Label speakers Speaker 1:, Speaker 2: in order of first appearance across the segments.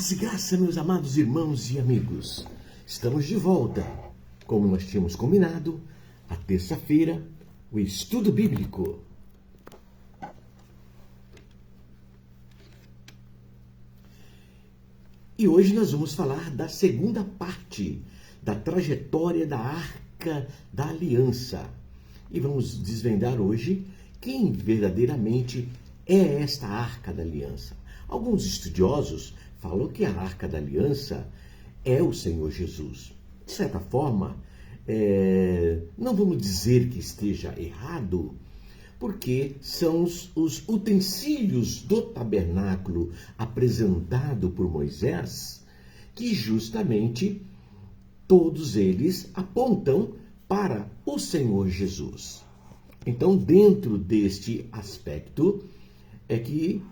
Speaker 1: Paz e graça, meus amados irmãos e amigos. Estamos de volta, como nós tínhamos combinado, a terça-feira, o estudo bíblico. E hoje nós vamos falar da segunda parte da trajetória da Arca da Aliança. E vamos desvendar hoje quem verdadeiramente é esta Arca da Aliança. Alguns estudiosos falam que a Arca da Aliança é o Senhor Jesus. De certa forma, não vamos dizer que esteja errado, porque são os utensílios do tabernáculo apresentado por Moisés, que justamente todos eles apontam para o Senhor Jesus. Então, dentro deste aspecto, é que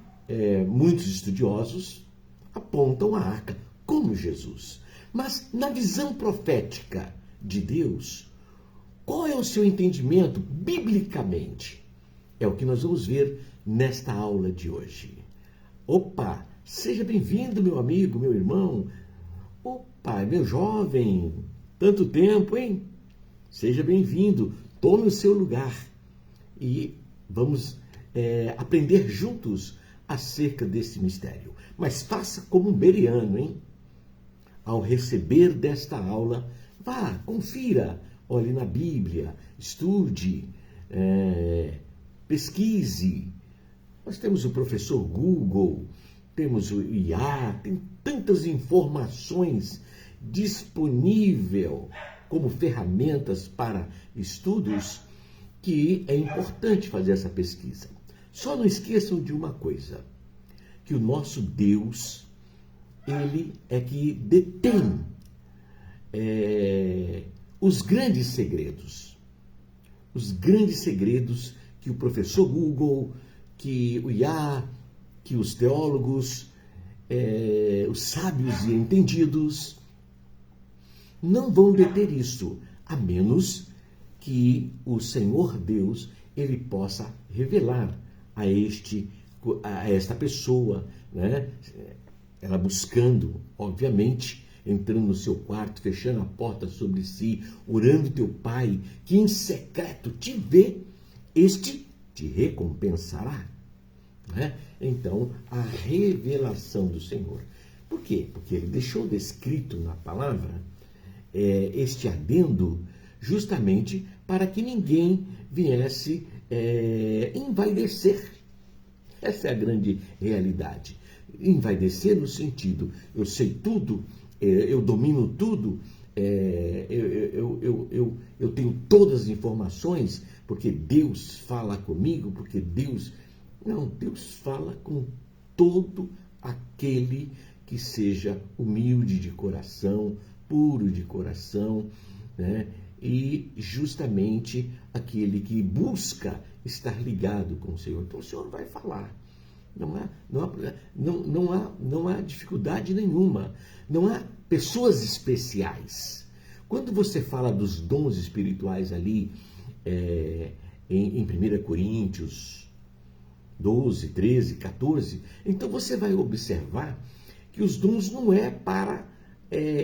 Speaker 1: muitos estudiosos apontam a arca como Jesus. Mas na visão profética de Deus, qual é o seu entendimento biblicamente? É o que nós vamos ver nesta aula de hoje. Opa, seja bem-vindo, meu amigo, meu irmão. Opa, meu jovem, tanto tempo, hein? Seja bem-vindo, tome o seu lugar e vamos aprender juntos acerca desse mistério. Mas faça como um bereano, hein? Ao receber desta aula, vá, confira, olhe na Bíblia, estude, pesquise. Nós temos o professor Google, temos o IA, tem tantas informações disponíveis como ferramentas para estudos que é importante fazer essa pesquisa. Só não esqueçam de uma coisa, que o nosso Deus, ele é que detém os grandes segredos que o professor Google, que o IA, que os teólogos, os sábios e entendidos não vão deter isso, a menos que o Senhor Deus ele possa revelar a esta pessoa, né? Ela buscando, obviamente, entrando no seu quarto, fechando a porta sobre si, orando teu Pai, que em secreto te vê, este te recompensará. Né? Então, a revelação do Senhor. Por quê? Porque ele deixou descrito na palavra este adendo justamente para que ninguém viesse envaidecer. Essa é a grande realidade. Envaidecer no sentido, eu sei tudo, eu domino tudo, eu tenho todas as informações, porque Deus fala comigo, porque Deus... Não, Deus fala com todo aquele que seja humilde de coração, puro de coração, né? E justamente aquele que busca estar ligado com o Senhor. Então o Senhor vai falar. Não há dificuldade nenhuma. Não há pessoas especiais. Quando você fala dos dons espirituais ali, em 1 Coríntios 12, 13, 14, então você vai observar que os dons não é para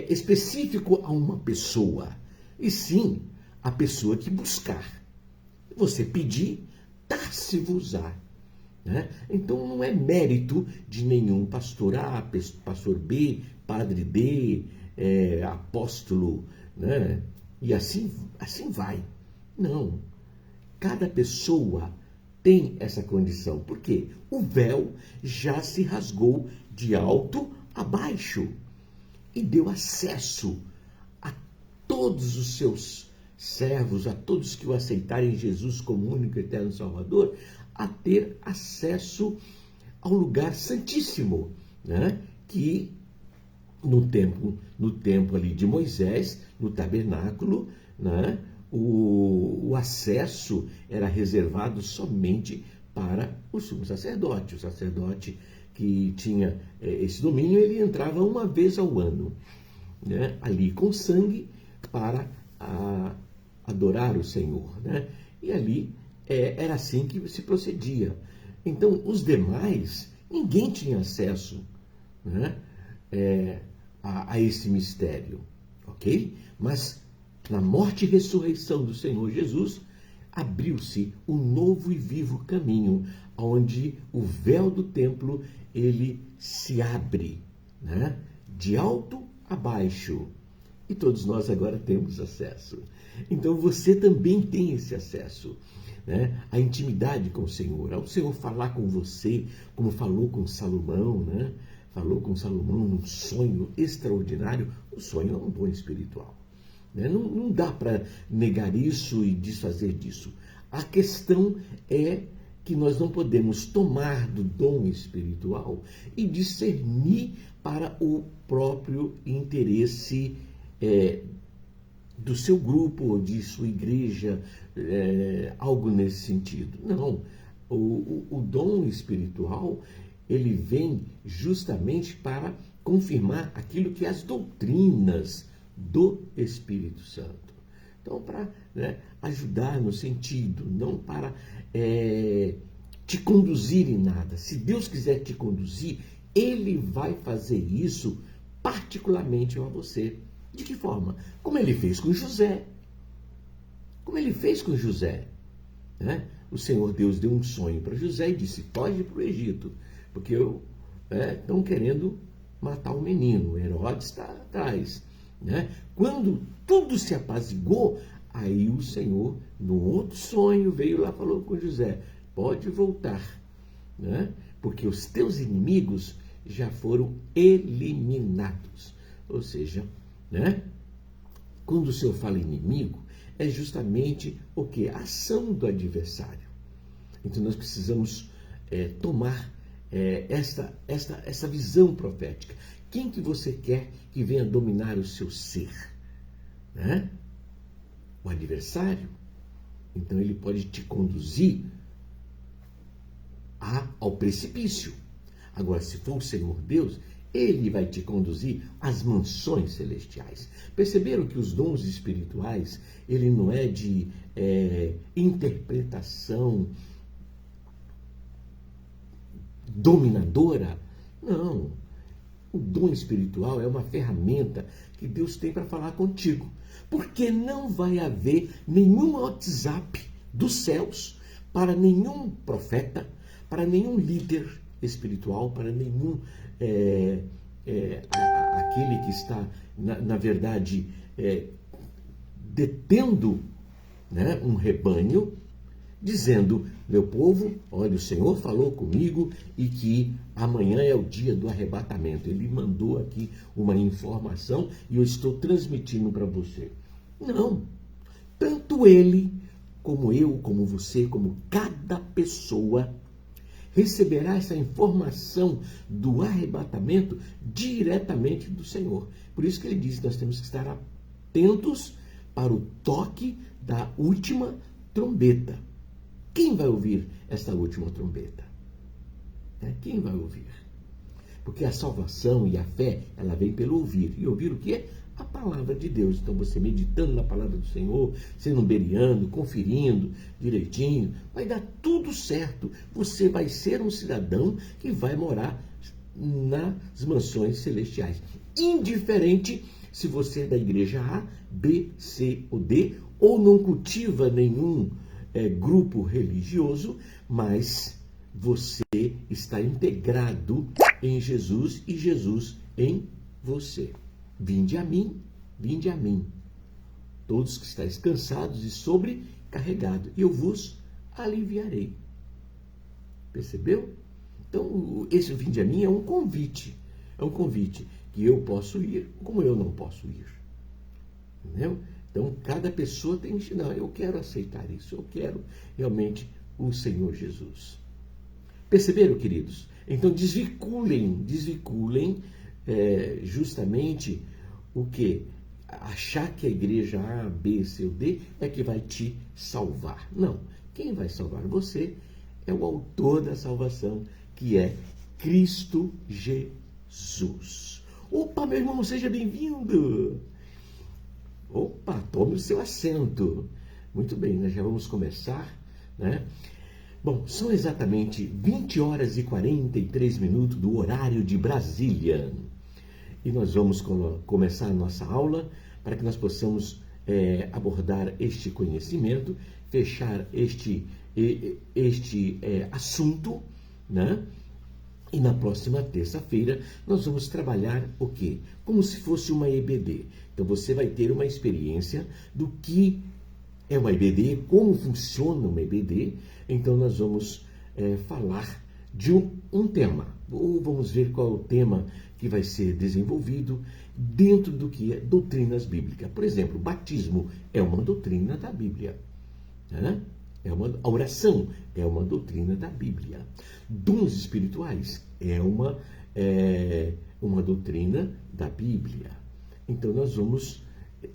Speaker 1: específico a uma pessoa, e sim a pessoa que buscar. Você pedir, dar-se-vos-á. Né? Então não é mérito de nenhum pastor A, pastor B, padre D, apóstolo, né? E assim vai. Não. Cada pessoa tem essa condição. Por quê? O véu já se rasgou de alto a baixo e deu acesso a todos os seus servos, a todos que o aceitarem Jesus como único e eterno Salvador, a ter acesso ao lugar santíssimo, né? Que no tempo ali de Moisés, no tabernáculo, né? O acesso era reservado somente para o sumo sacerdote. O sacerdote que tinha esse domínio, ele entrava uma vez ao ano, né? Ali com sangue para adorar o Senhor, né? E ali era assim que se procedia. Então, os demais, ninguém tinha acesso, né? a esse mistério, ok? Mas na morte e ressurreição do Senhor Jesus, abriu-se um novo e vivo caminho, onde o véu do templo ele se abre, né? De alto a baixo. E todos nós agora temos acesso. Então você também tem esse acesso, né? A intimidade com o Senhor, ao Senhor falar com você, como falou com Salomão, né? Falou com Salomão num sonho extraordinário. O sonho é um dom espiritual, né? Não dá para negar isso e desfazer disso. A questão é que nós não podemos tomar do dom espiritual e discernir para o próprio interesse do seu grupo ou de sua igreja, algo nesse sentido. Não, o dom espiritual, ele vem justamente para confirmar aquilo que é as doutrinas do Espírito Santo. Então, para ajudar no sentido, não para te conduzir em nada. Se Deus quiser te conduzir, Ele vai fazer isso particularmente a você. De que forma? Como Ele fez com José. Como Ele fez com José, né? O Senhor Deus deu um sonho para José e disse: pode ir para o Egito, porque estão querendo matar o menino, Herodes está atrás, né? Quando tudo se apaziguou, aí o Senhor, no outro sonho, veio lá e falou com José: pode voltar, né? Porque os teus inimigos já foram eliminados. Ou seja, né? Quando o Senhor fala inimigo, é justamente o que? A ação do adversário. Então nós precisamos tomar essa visão profética. Quem que você quer que venha dominar o seu ser? Né? O adversário. Então ele pode te conduzir ao precipício. Agora, se for o Senhor Deus, Ele vai te conduzir às mansões celestiais. Perceberam que os dons espirituais, ele não é de interpretação dominadora? Não. O dom espiritual é uma ferramenta que Deus tem para falar contigo. Porque não vai haver nenhum WhatsApp dos céus para nenhum profeta, para nenhum líder espiritual, para nenhum aquele que está, na verdade, detendo, né, um rebanho, dizendo: meu povo, olha, o Senhor falou comigo e que amanhã é o dia do arrebatamento. Ele mandou aqui uma informação e eu estou transmitindo para você. Não. Tanto ele, como eu, como você, como cada pessoa receberá essa informação do arrebatamento diretamente do Senhor. Por isso que ele diz que nós temos que estar atentos para o toque da última trombeta. Quem vai ouvir esta última trombeta? Quem vai ouvir? Porque a salvação e a fé, ela vem pelo ouvir. E ouvir o quê? A palavra de Deus. Então você meditando na palavra do Senhor, sendo beriando, conferindo direitinho, vai dar tudo certo. Você vai ser um cidadão que vai morar nas mansões celestiais. Indiferente se você é da igreja A, B, C ou D, ou não cultiva nenhum grupo religioso, mas você está integrado em Jesus e Jesus em você. Vinde a mim, todos que estáis cansados e sobrecarregados, e eu vos aliviarei. Percebeu? Então, esse vinde a mim é um convite que eu posso ir, como eu não posso ir. Entendeu? Então, cada pessoa tem que, não, eu quero aceitar isso, eu quero realmente o Senhor Jesus. Perceberam, queridos? Então, desvinculem justamente o que? Achar que a igreja A, B, C ou D é que vai te salvar. Não. Quem vai salvar você é o autor da salvação, que é Cristo Jesus. Opa, meu irmão, seja bem-vindo. Opa, tome o seu assento. Muito bem, nós já vamos começar, né? Bom, são exatamente 20 horas e 43 minutos do horário de Brasília. e nós vamos começar a nossa aula para que nós possamos abordar este conhecimento, fechar este assunto, né? E na próxima terça-feira nós vamos trabalhar o quê? Como se fosse uma EBD. Então você vai ter uma experiência do que é uma EBD, como funciona uma EBD. Então nós vamos falar de um tema, ou vamos ver qual é o tema que vai ser desenvolvido dentro do que é doutrinas bíblicas. Por exemplo, batismo é uma doutrina da Bíblia, né? A oração é uma doutrina da Bíblia. Dons espirituais é uma doutrina da Bíblia. Então nós vamos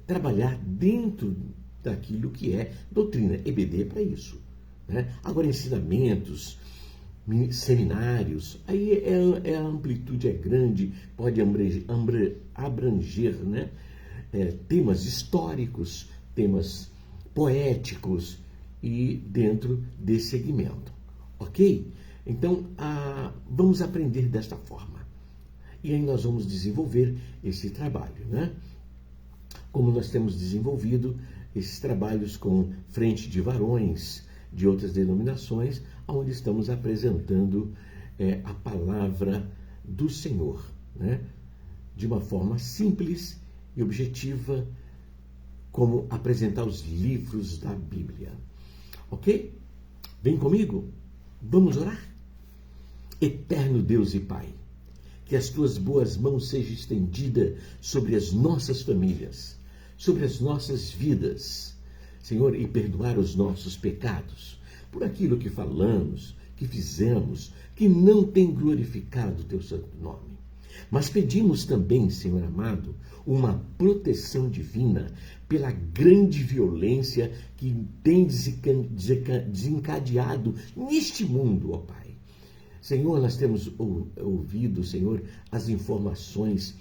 Speaker 1: trabalhar dentro daquilo que é doutrina. EBD é para isso, né? Agora, ensinamentos, seminários, aí a amplitude é grande, pode abranger, né? Temas históricos, temas poéticos, e dentro desse segmento, ok? Então, vamos aprender desta forma. E aí nós vamos desenvolver esse trabalho, né? Como nós temos desenvolvido esses trabalhos com frente de varões de outras denominações, onde estamos apresentando a palavra do Senhor, né? De uma forma simples e objetiva, como apresentar os livros da Bíblia. Ok? Vem comigo? Vamos orar? Eterno Deus e Pai, que as tuas boas mãos sejam estendidas sobre as nossas famílias, sobre as nossas vidas, Senhor, e perdoar os nossos pecados, por aquilo que falamos, que fizemos, que não tem glorificado o teu santo nome. Mas pedimos também, Senhor amado, uma proteção divina pela grande violência que tem desencadeado neste mundo, ó Pai. Senhor, nós temos ouvido, Senhor, as informações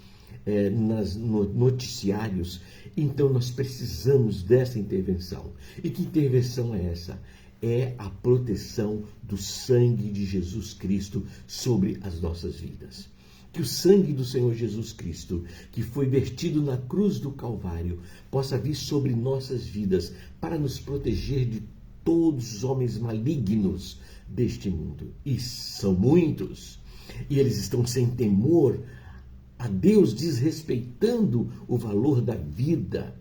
Speaker 1: nos noticiários, então nós precisamos dessa intervenção. E que intervenção é essa? É a proteção do sangue de Jesus Cristo sobre as nossas vidas. Que o sangue do Senhor Jesus Cristo, que foi vertido na cruz do Calvário, possa vir sobre nossas vidas para nos proteger de todos os homens malignos deste mundo. E são muitos. E eles estão sem temor a Deus, desrespeitando o valor da vida,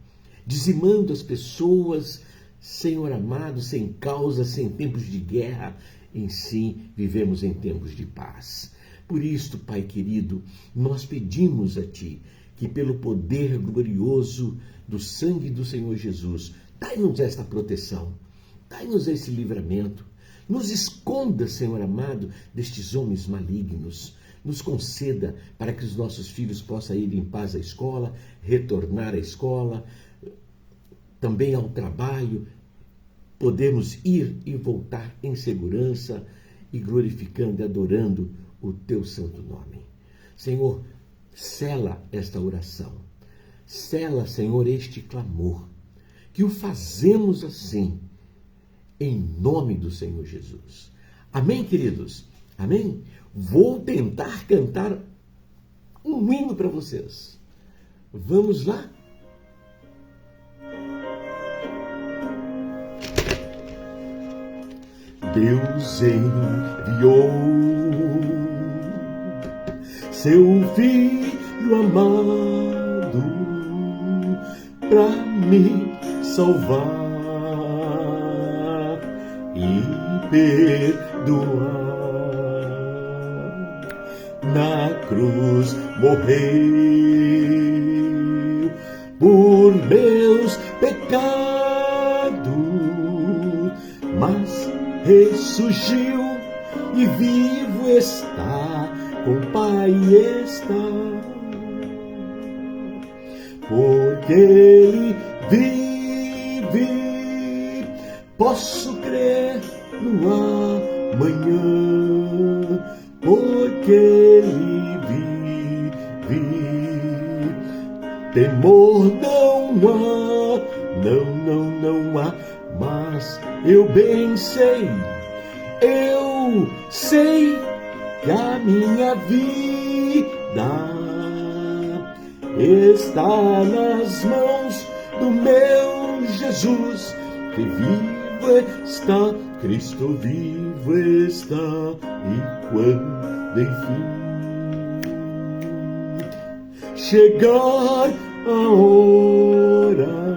Speaker 1: dizimando as pessoas, Senhor amado, sem causa, sem tempos de guerra. Em si, vivemos em tempos de paz. Por isto, Pai querido, nós pedimos a Ti que pelo poder glorioso do sangue do Senhor Jesus, dai-nos esta proteção, dai-nos esse livramento, nos esconda, Senhor amado, destes homens malignos, nos conceda para que os nossos filhos possam ir em paz à escola, retornar à escola, também ao trabalho, podemos ir e voltar em segurança e glorificando e adorando o teu santo nome. Senhor, sela esta oração, sela, Senhor, este clamor, que o fazemos assim, em nome do Senhor Jesus. Amém, queridos? Amém? Vou tentar cantar um hino para vocês. Vamos lá? Deus enviou seu Filho amado para me salvar e perdoar. Na cruz morreu por meus pecados, mas ressurgiu e vivo está, com o Pai está, porque Ele vive, posso crer no amanhã, porque Ele vive, temor não há, não há, mas eu bem sei, que a minha vida está nas mãos do meu Jesus, que vivo está, Cristo vivo está, e quando enfim chegar a hora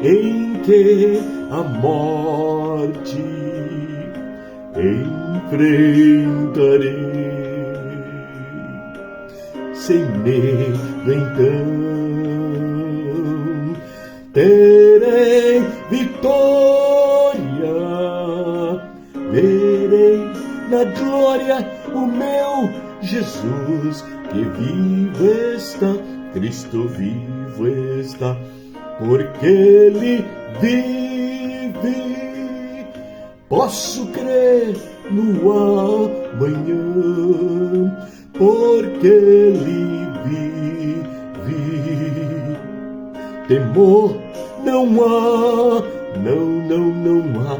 Speaker 1: em que a morte enfrentarei, sem medo então terei vitória, verei na glória o meu Jesus, que vivo está, Cristo vivo está, porque Ele vive. Posso crer no amanhã, porque Ele vive. Temor não há, não há,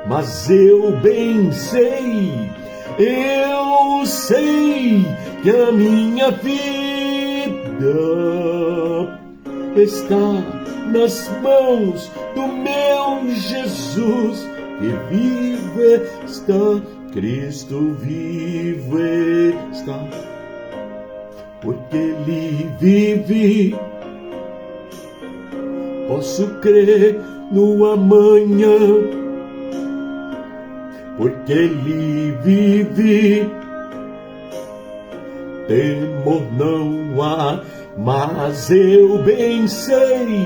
Speaker 1: mas eu bem sei, eu sei que a minha vida está nas mãos do meu Jesus, que vive está, Cristo vivo está, porque Ele vive. Posso crer no amanhã, porque Ele vive. Temor não há, mas eu bem sei,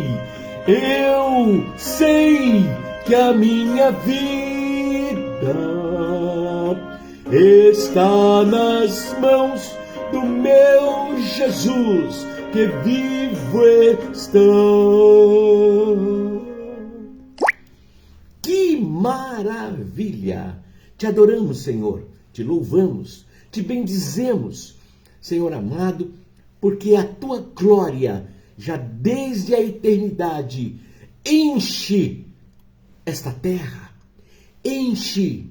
Speaker 1: eu sei que a minha vida está nas mãos do meu Jesus, que vivo está. Que maravilha! Te adoramos, Senhor, te louvamos, te bendizemos, Senhor amado, porque a tua glória, já desde a eternidade, enche esta terra, enche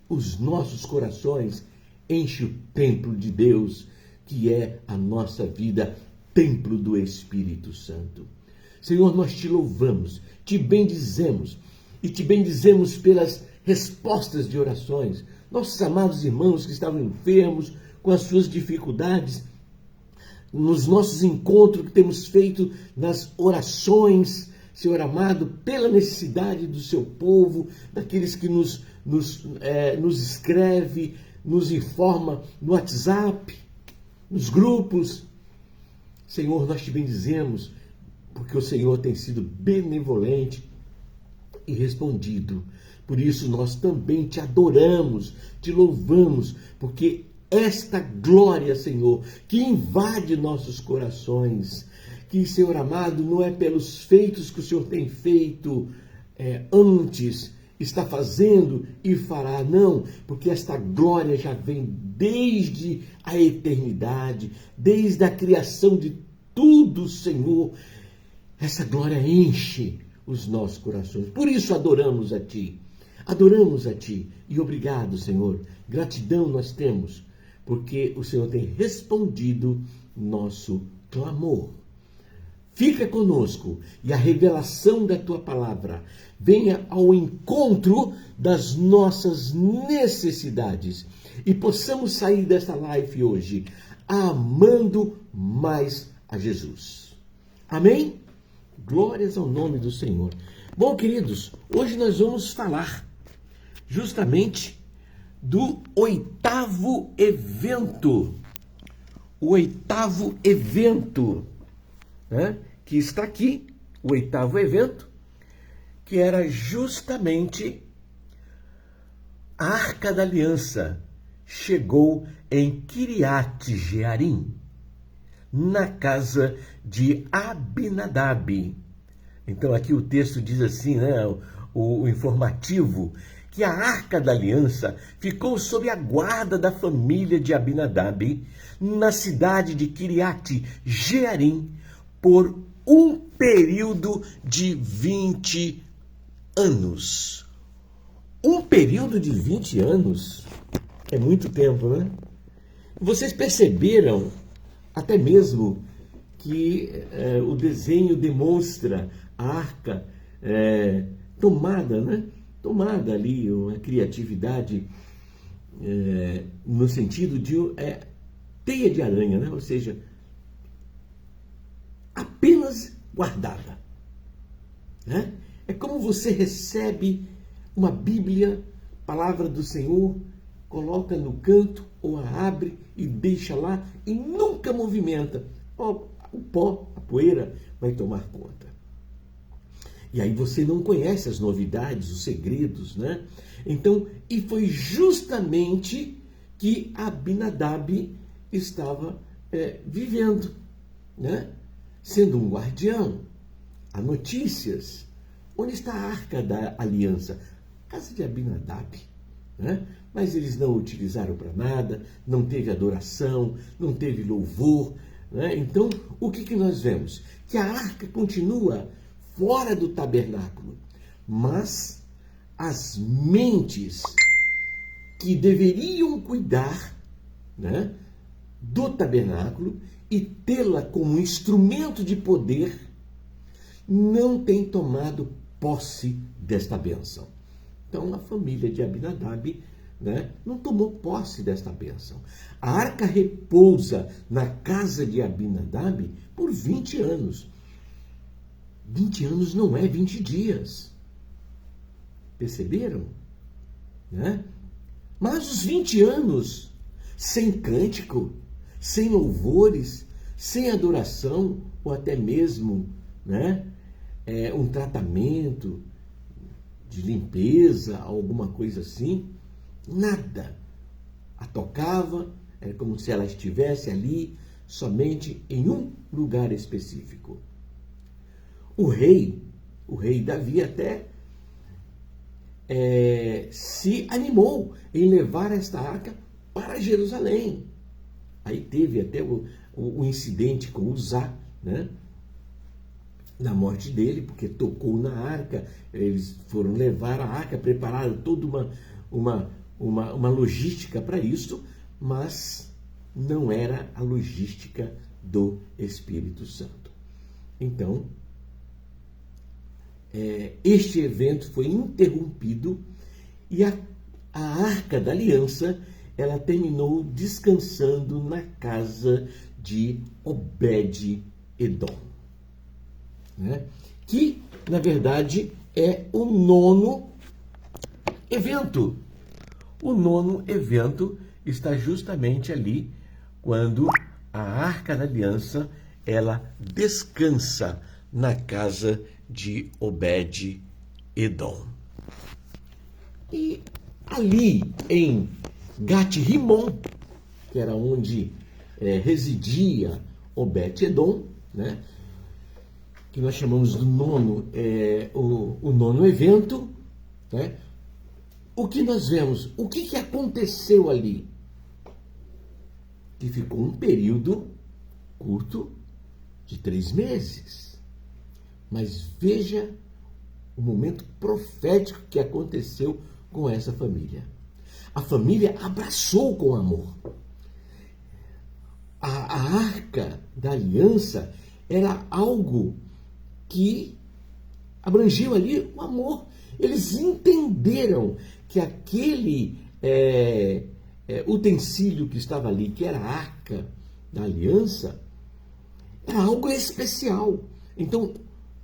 Speaker 1: os nossos corações, enche o templo de Deus, que é a nossa vida, templo do Espírito Santo. Senhor, nós te louvamos, te bendizemos e te bendizemos pelas respostas de orações. Nossos amados irmãos que estavam enfermos, com as suas dificuldades, nos nossos encontros que temos feito nas orações, Senhor amado, pela necessidade do seu povo, daqueles que nos escreve, nos informa no WhatsApp, nos grupos. Senhor, nós te bendizemos, porque o Senhor tem sido benevolente e respondido. Por isso nós também te adoramos, te louvamos, porque esta glória, Senhor, que invade nossos corações, que, Senhor amado, não é pelos feitos que o Senhor tem feito antes, está fazendo e fará, não, porque esta glória já vem desde a eternidade, desde a criação de tudo, Senhor. Essa glória enche os nossos corações. Por isso adoramos a Ti e obrigado, Senhor. Gratidão nós temos, porque o Senhor tem respondido nosso clamor. Fica conosco e a revelação da Tua palavra venha ao encontro das nossas necessidades e possamos sair desta live hoje amando mais a Jesus. Amém? Glórias ao nome do Senhor. Bom, queridos, hoje nós vamos falar justamente do oitavo evento. O oitavo evento, né, que está aqui, o oitavo evento, que era justamente a Arca da Aliança. Chegou em Kiriat Jearim, na casa de Abinadab. Então aqui o texto diz assim, né, o informativo, que a Arca da Aliança ficou sob a guarda da família de Abinadab, na cidade de Kiriat Jearim, por um período de 20 anos. Um período de 20 anos é muito tempo, né? Vocês perceberam até mesmo que o desenho demonstra a arca tomada, né? Tomada ali, uma criatividade no sentido de teia de aranha, né? Ou seja, apenas guardada. Né? É como você recebe uma Bíblia, palavra do Senhor, coloca no canto ou a abre e deixa lá e nunca movimenta. O pó, a poeira vai tomar conta. E aí você não conhece as novidades, os segredos, né? Então, e foi justamente que Abinadab estava vivendo, né? Sendo um guardião. Há notícias. Onde está a arca da aliança? Casa de Abinadab, né? Mas eles não utilizaram para nada, não teve adoração, não teve louvor, né? Então, o que nós vemos? Que a arca continua fora do tabernáculo, mas as mentes que deveriam cuidar, né, do tabernáculo e tê-la como instrumento de poder, não têm tomado posse desta bênção. Então, a família de Abinadab, né, não tomou posse desta bênção. A arca repousa na casa de Abinadab por 20 anos. 20 anos não é 20 dias. Perceberam? Né? Mas os 20 anos sem cântico, sem louvores, sem adoração, ou até mesmo, né, um tratamento de limpeza, alguma coisa assim, nada. A tocava, era como se ela estivesse ali somente em um lugar específico. O rei Davi até se animou em levar esta arca para Jerusalém. Aí teve até o incidente com Uzá, né? Na morte dele, porque tocou na arca, eles foram levar a arca, prepararam toda uma logística para isso, mas não era a logística do Espírito Santo. Então, este evento foi interrompido e a Arca da Aliança, ela terminou descansando na casa de Obed-Edom, né? Que, na verdade, é o 9º evento. O 9º evento está justamente ali, quando a Arca da Aliança, ela descansa na casa de Obed-Edom. E ali em Gat-Rimon, que era onde residia Obed-Edom, né, que nós chamamos do o 9º evento, né, o que nós vemos? O que aconteceu ali? Que ficou um período curto de 3 meses. Mas veja o momento profético que aconteceu com essa família. A família abraçou com amor. A Arca da Aliança era algo que abrangiu ali o amor. Eles entenderam que aquele utensílio que estava ali, que era a Arca da Aliança, era algo especial. Então,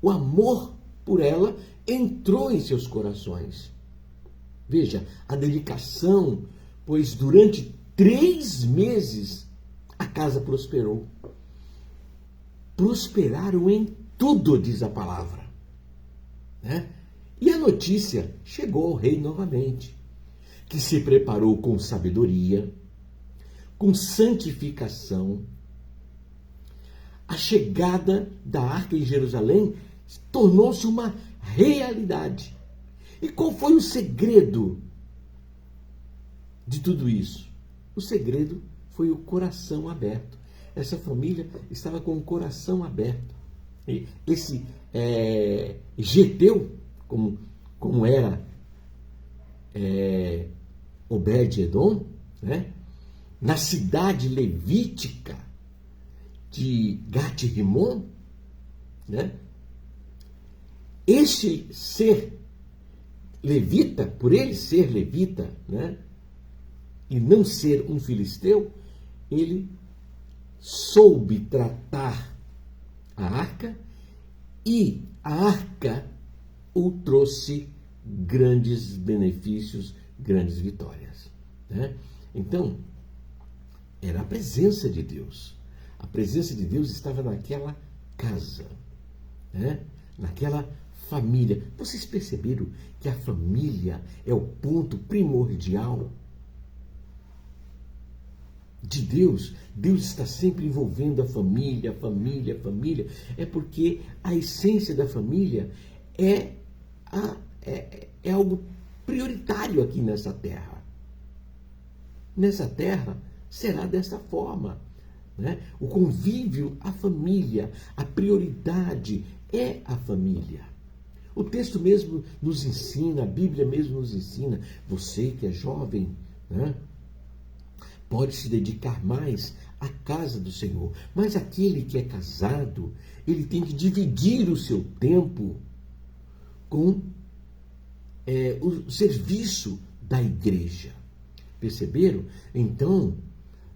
Speaker 1: o amor por ela entrou em seus corações. Veja, a dedicação, pois durante 3 meses a casa prosperou. Prosperaram em tudo, diz a palavra, né? E a notícia chegou ao rei novamente, que se preparou com sabedoria, com santificação. A chegada da arca em Jerusalém tornou-se uma realidade. E qual foi o segredo de tudo isso? O segredo foi o coração aberto. Essa família estava com o coração aberto. E esse Geteu, como era Obed-Edom, né? Na cidade levítica, de Gat-Rimon, né? Este ser levita, por ele ser levita, né? E não ser um filisteu, ele soube tratar a arca, e a arca o trouxe grandes benefícios, grandes vitórias, né? Então, era a presença de Deus. A presença de Deus estava naquela casa, né? Naquela família. Vocês perceberam que a família é o ponto primordial de Deus? Deus está sempre envolvendo a família, família, família. É porque a essência da família é algo prioritário aqui nessa terra. Nessa terra será dessa forma, né? O convívio, a família, a prioridade é a família. O texto mesmo nos ensina, a Bíblia mesmo nos ensina, você que é jovem, né, pode se dedicar mais à casa do Senhor. Mas aquele que é casado, ele tem que dividir o seu tempo com o serviço da igreja. Perceberam? Então,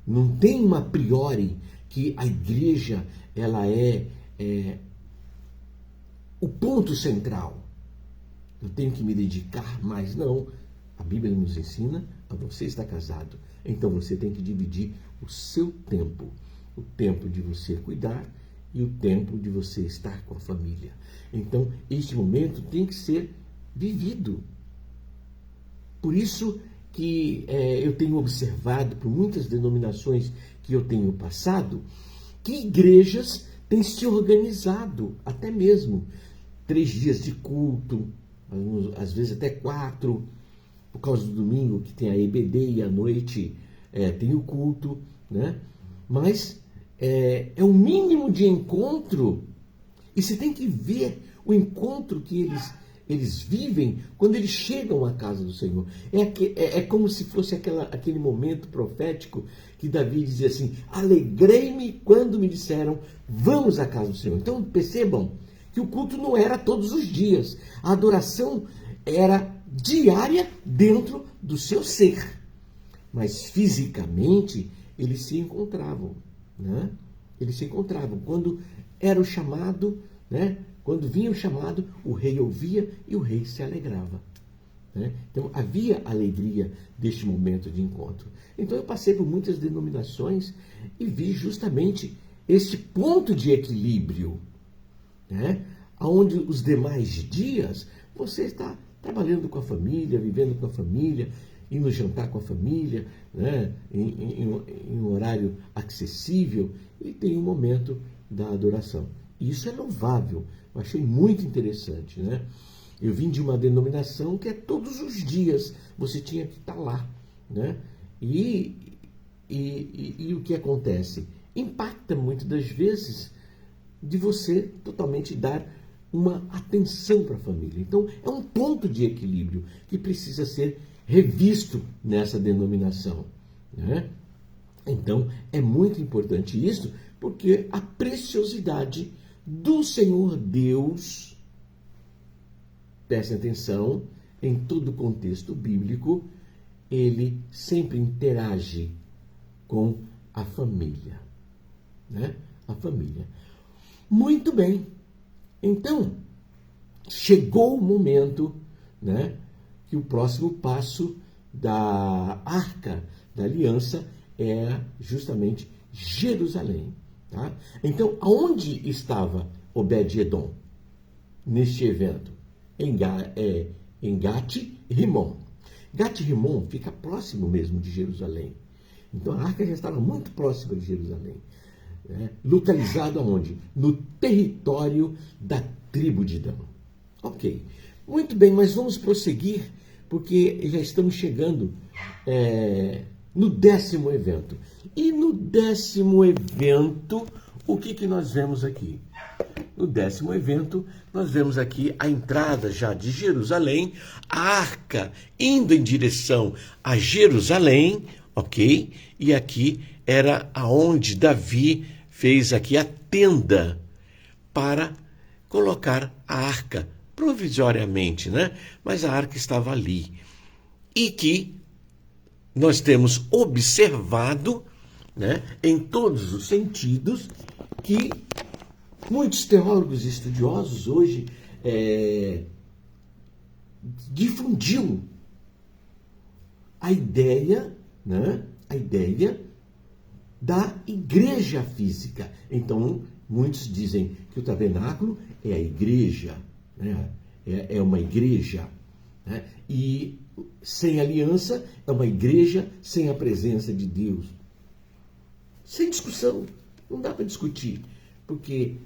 Speaker 1: não tem uma a priori que a igreja ela é o ponto central. Eu tenho que me dedicar mais. Não. A Bíblia nos ensina a você estar casado. Então você tem que dividir o seu tempo. O tempo de você cuidar e o tempo de você estar com a família. Então, este momento tem que ser vivido. Por isso que eu tenho observado, por muitas denominações que eu tenho passado, que igrejas têm se organizado, até mesmo 3 dias de culto, às vezes até 4, por causa do domingo que tem a EBD e à noite tem o culto, né? Mas é um mínimo de encontro, e você tem que ver o encontro que eles vivem quando eles chegam à casa do Senhor. É como se fosse aquele momento profético que Davi dizia assim: alegrei-me quando me disseram, vamos à casa do Senhor. Então percebam que o culto não era todos os dias. A adoração era diária dentro do seu ser. Mas fisicamente eles se encontravam, né? Eles se encontravam. Quando era o chamado, né? Quando vinha o chamado, o rei ouvia e o rei se alegrava, né? Então havia alegria deste momento de encontro. Então eu passei por muitas denominações e vi justamente este ponto de equilíbrio, né? Onde os demais dias você está trabalhando com a família, vivendo com a família, indo jantar com a família, né? em um horário acessível, e tem um momento da adoração. Isso é louvável, eu achei muito interessante, né? Eu vim de uma denominação que todos os dias você tinha que estar lá, né? E o que acontece? Impacta muitas das vezes de você totalmente dar uma atenção para a família. Então, é um ponto de equilíbrio que precisa ser revisto nessa denominação, né? Então, é muito importante isso, porque a preciosidade do Senhor Deus, preste atenção, em todo o contexto bíblico, ele sempre interage com a família, né? A família. Muito bem. Então, chegou o momento, né, que o próximo passo da Arca da Aliança é justamente Jerusalém. Tá? Então, aonde estava Obed-Edom neste evento? Em Gat-Rimon. Gat-Rimon fica próximo mesmo de Jerusalém. Então, a Arca já estava muito próxima de Jerusalém. Localizado aonde? No território da tribo de Dan. Ok, muito bem, mas vamos prosseguir, porque já estamos chegando no 10º evento. E no 10º evento, o que nós vemos aqui? No 10º evento, nós vemos aqui a entrada já de Jerusalém, a arca indo em direção a Jerusalém, ok? E aqui era aonde Davi fez aqui a tenda para colocar a arca, provisoriamente, né? Mas a arca estava ali. E que nós temos observado, né, em todos os sentidos, que muitos teólogos e estudiosos hoje difundiu a ideia, né, a ideia da igreja física. Então, muitos dizem que o tabernáculo é a igreja, né, é uma igreja, né, e sem aliança é uma igreja sem a presença de Deus. Sem discussão, não dá para discutir, porque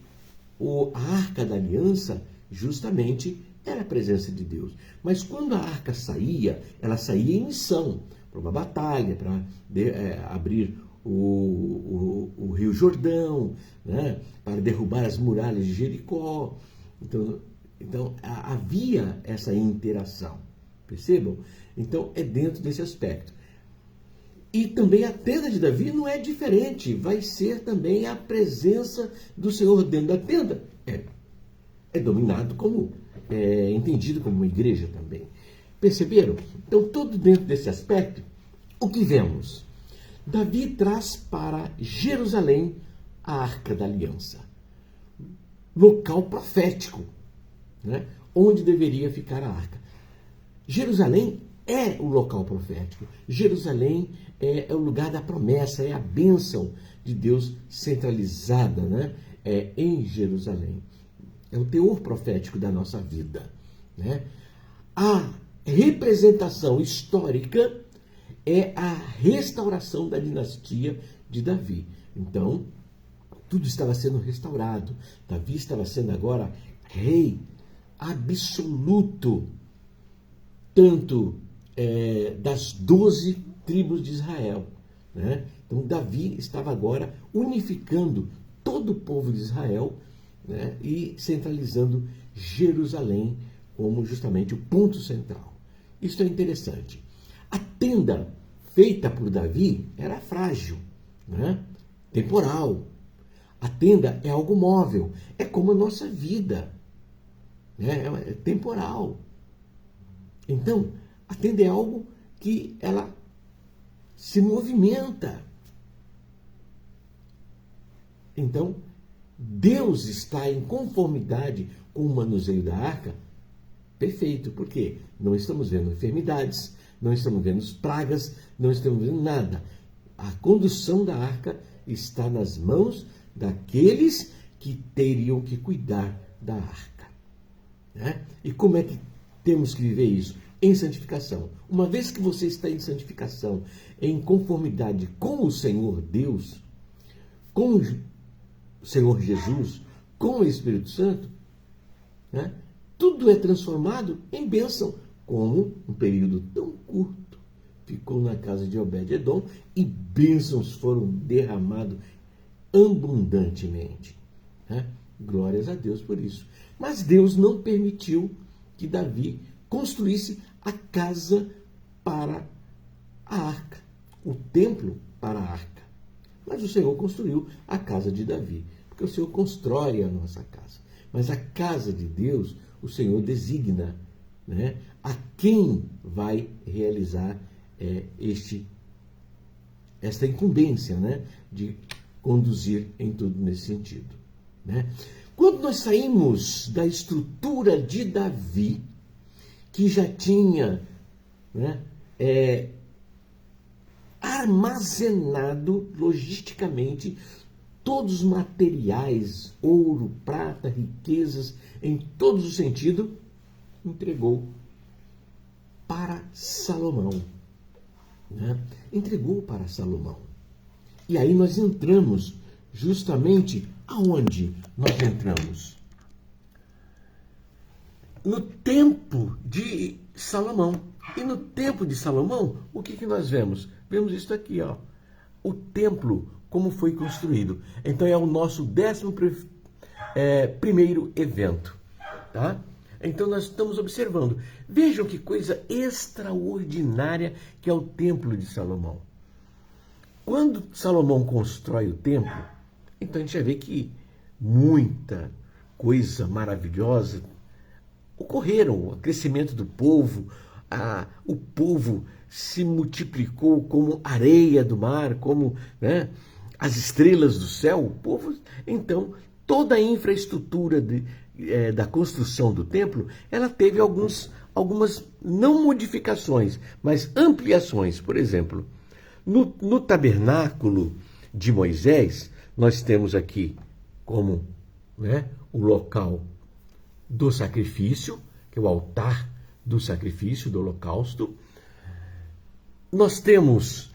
Speaker 1: a arca da aliança justamente era a presença de Deus. Mas quando a arca saía, ela saía em missão, para uma batalha, para abrir o Rio Jordão, né, para derrubar as muralhas de Jericó. Então havia essa interação, percebam? Então é dentro desse aspecto. E também a tenda de Davi não é diferente, vai ser também a presença do Senhor dentro da tenda. É dominado como, entendido como uma igreja também. Perceberam? Então, todo dentro desse aspecto, o que vemos? Davi traz para Jerusalém a Arca da Aliança, local profético, né, onde deveria ficar a arca. Jerusalém é o local profético. Jerusalém é o lugar da promessa, é a bênção de Deus centralizada, né, em Jerusalém. É o teor profético da nossa vida, né? A representação histórica é a restauração da dinastia de Davi. Então, tudo estava sendo restaurado. Davi estava sendo agora rei absoluto, tanto das 12 tribos de Israel, né? Então, Davi estava agora unificando todo o povo de Israel, né, e centralizando Jerusalém como justamente o ponto central. Isso é interessante. A tenda feita por Davi era frágil, né, temporal. A tenda é algo móvel, é como a nossa vida, né, é temporal. Então, a tenda é algo que ela se movimenta. Então, Deus está em conformidade com o manuseio da arca, perfeito, porque não estamos vendo enfermidades, não estamos vendo pragas, não estamos vendo nada. A condução da arca está nas mãos daqueles que teriam que cuidar da arca, né? E como é que temos que viver isso? Em santificação. Uma vez que você está em santificação, em conformidade com o Senhor Deus, com o Senhor Jesus, com o Espírito Santo, né, tudo é transformado em bênção, como um período tão curto ficou na casa de Obed-Edom e bênçãos foram derramadas abundantemente, né? Glórias a Deus por isso. Mas Deus não permitiu que Davi construísse a casa para a arca, o templo para a arca. Mas o Senhor construiu a casa de Davi, porque o Senhor constrói a nossa casa. Mas a casa de Deus, o Senhor designa, né, a quem vai realizar esta incumbência, né, de conduzir em tudo nesse sentido, né? Quando nós saímos da estrutura de Davi, que já tinha, né, armazenado logisticamente todos os materiais, ouro, prata, riquezas, em todos os sentidos, entregou para Salomão, né? Entregou para Salomão. E aí nós entramos justamente aonde nós entramos? No tempo de Salomão. E no tempo de Salomão, o que nós vemos? Vemos isso aqui, ó. O templo, como foi construído. Então é o nosso 11º evento, tá? Então nós estamos observando. Vejam que coisa extraordinária que é o templo de Salomão. Quando Salomão constrói o templo, Então a gente já vê que muita coisa maravilhosa ocorreram, o crescimento do povo, o povo se multiplicou como areia do mar, como, né, as estrelas do céu. O povo, então, toda a infraestrutura da construção do templo, ela teve algumas não modificações, mas ampliações. Por exemplo, no tabernáculo de Moisés, nós temos aqui como, né, o local do sacrifício, que é o altar do sacrifício, do holocausto. Nós temos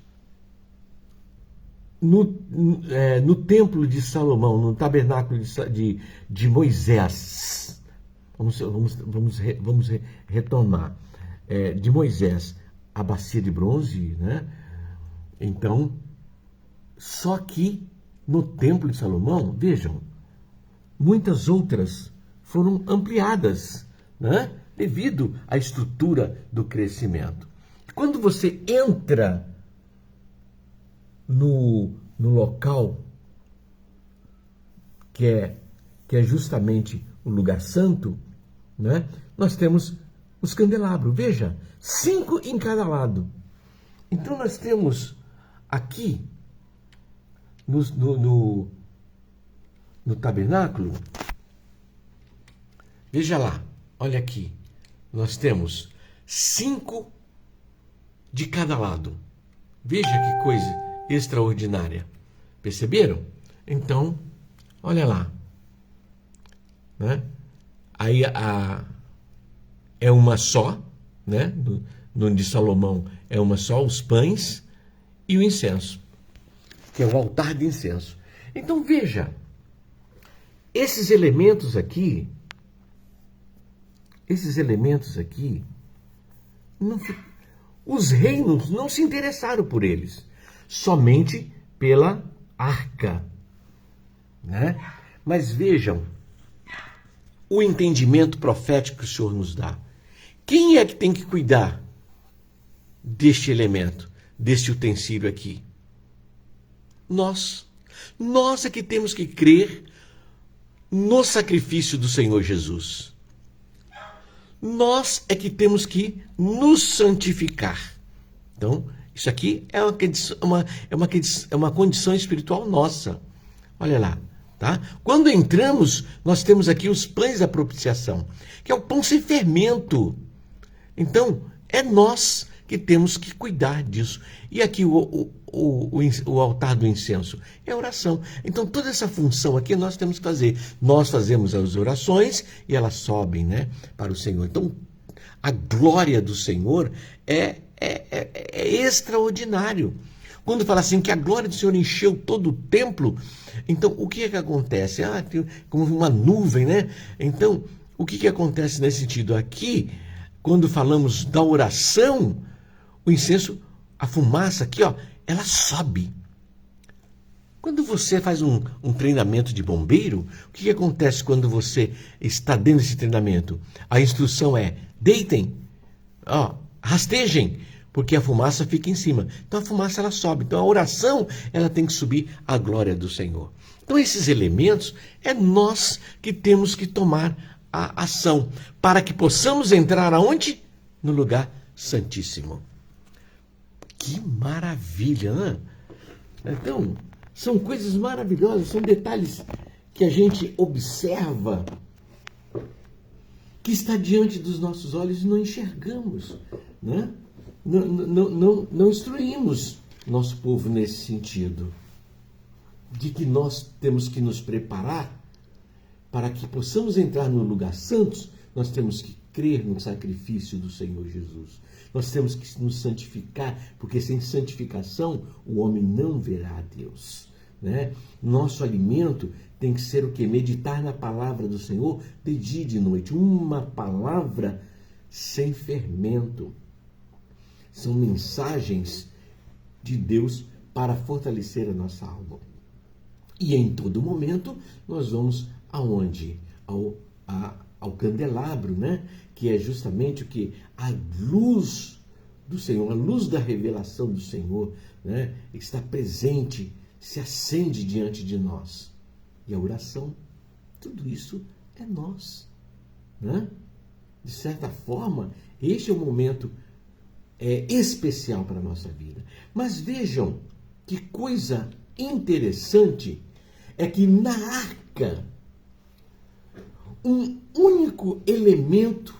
Speaker 1: no templo de Salomão, no tabernáculo de Moisés, vamos retomar, de Moisés, a bacia de bronze, né? Então, só que no templo de Salomão, vejam, muitas outras foram ampliadas, né? Devido à estrutura do crescimento. Quando você entra no local que é justamente o lugar santo, né? Nós temos os candelabros, veja, 5 em cada lado. Então nós temos aqui no tabernáculo, veja lá, olha aqui, nós temos 5 de cada lado. Veja que coisa extraordinária. Perceberam? Então, olha lá, né? Aí é uma só, né? No de Salomão é uma só, os pães e o incenso, que é o altar de incenso. Então veja, esses elementos aqui, os reinos não se interessaram por eles, somente pela arca, né? Mas vejam o entendimento profético que o Senhor nos dá. Quem é que tem que cuidar deste elemento, deste utensílio aqui? Nós. Nós é que temos que crer no sacrifício do Senhor Jesus. Nós é que temos que nos santificar. Então, isso aqui é uma condição espiritual nossa. Olha lá, tá? Quando entramos, nós temos aqui os pães da propiciação, que é o pão sem fermento. Então, é nós que temos que cuidar disso. E aqui o altar do incenso é a oração. Então, toda essa função aqui nós temos que fazer. Nós fazemos as orações e elas sobem, né, para o Senhor. Então, a glória do Senhor é extraordinário. Quando fala assim que a glória do Senhor encheu todo o templo, então o que é que acontece? Tem como uma nuvem, né? Então, o que acontece nesse sentido? Aqui, quando falamos da oração, o incenso, a fumaça aqui, ó, ela sobe. Quando você faz um treinamento de bombeiro, o que acontece quando você está dentro desse treinamento? A instrução é: deitem, ó, rastejem, porque a fumaça fica em cima. Então a fumaça ela sobe. Então a oração ela tem que subir à glória do Senhor. Então esses elementos é nós que temos que tomar a ação para que possamos entrar aonde? No lugar santíssimo. Que maravilha, né? Então, são coisas maravilhosas, são detalhes que a gente observa, que está diante dos nossos olhos e não enxergamos, né? Não instruímos nosso povo nesse sentido, de que nós temos que nos preparar para que possamos entrar no lugar santo. Nós temos que crer no sacrifício do Senhor Jesus. Nós temos que nos santificar, porque sem santificação o homem não verá a Deus, né? Nosso alimento tem que ser o quê? Meditar na palavra do Senhor de dia e de noite. Uma palavra sem fermento. São mensagens de Deus para fortalecer a nossa alma. E em todo momento nós vamos aonde? Ao candelabro, né? Que é justamente o que? A luz do Senhor, a luz da revelação do Senhor, né? Está presente, se acende diante de nós. e a oração. Tudo isso é nós, né? De certa forma, este é um momento especial para a nossa vida. Mas vejam que coisa interessante é que na arca, um único elemento,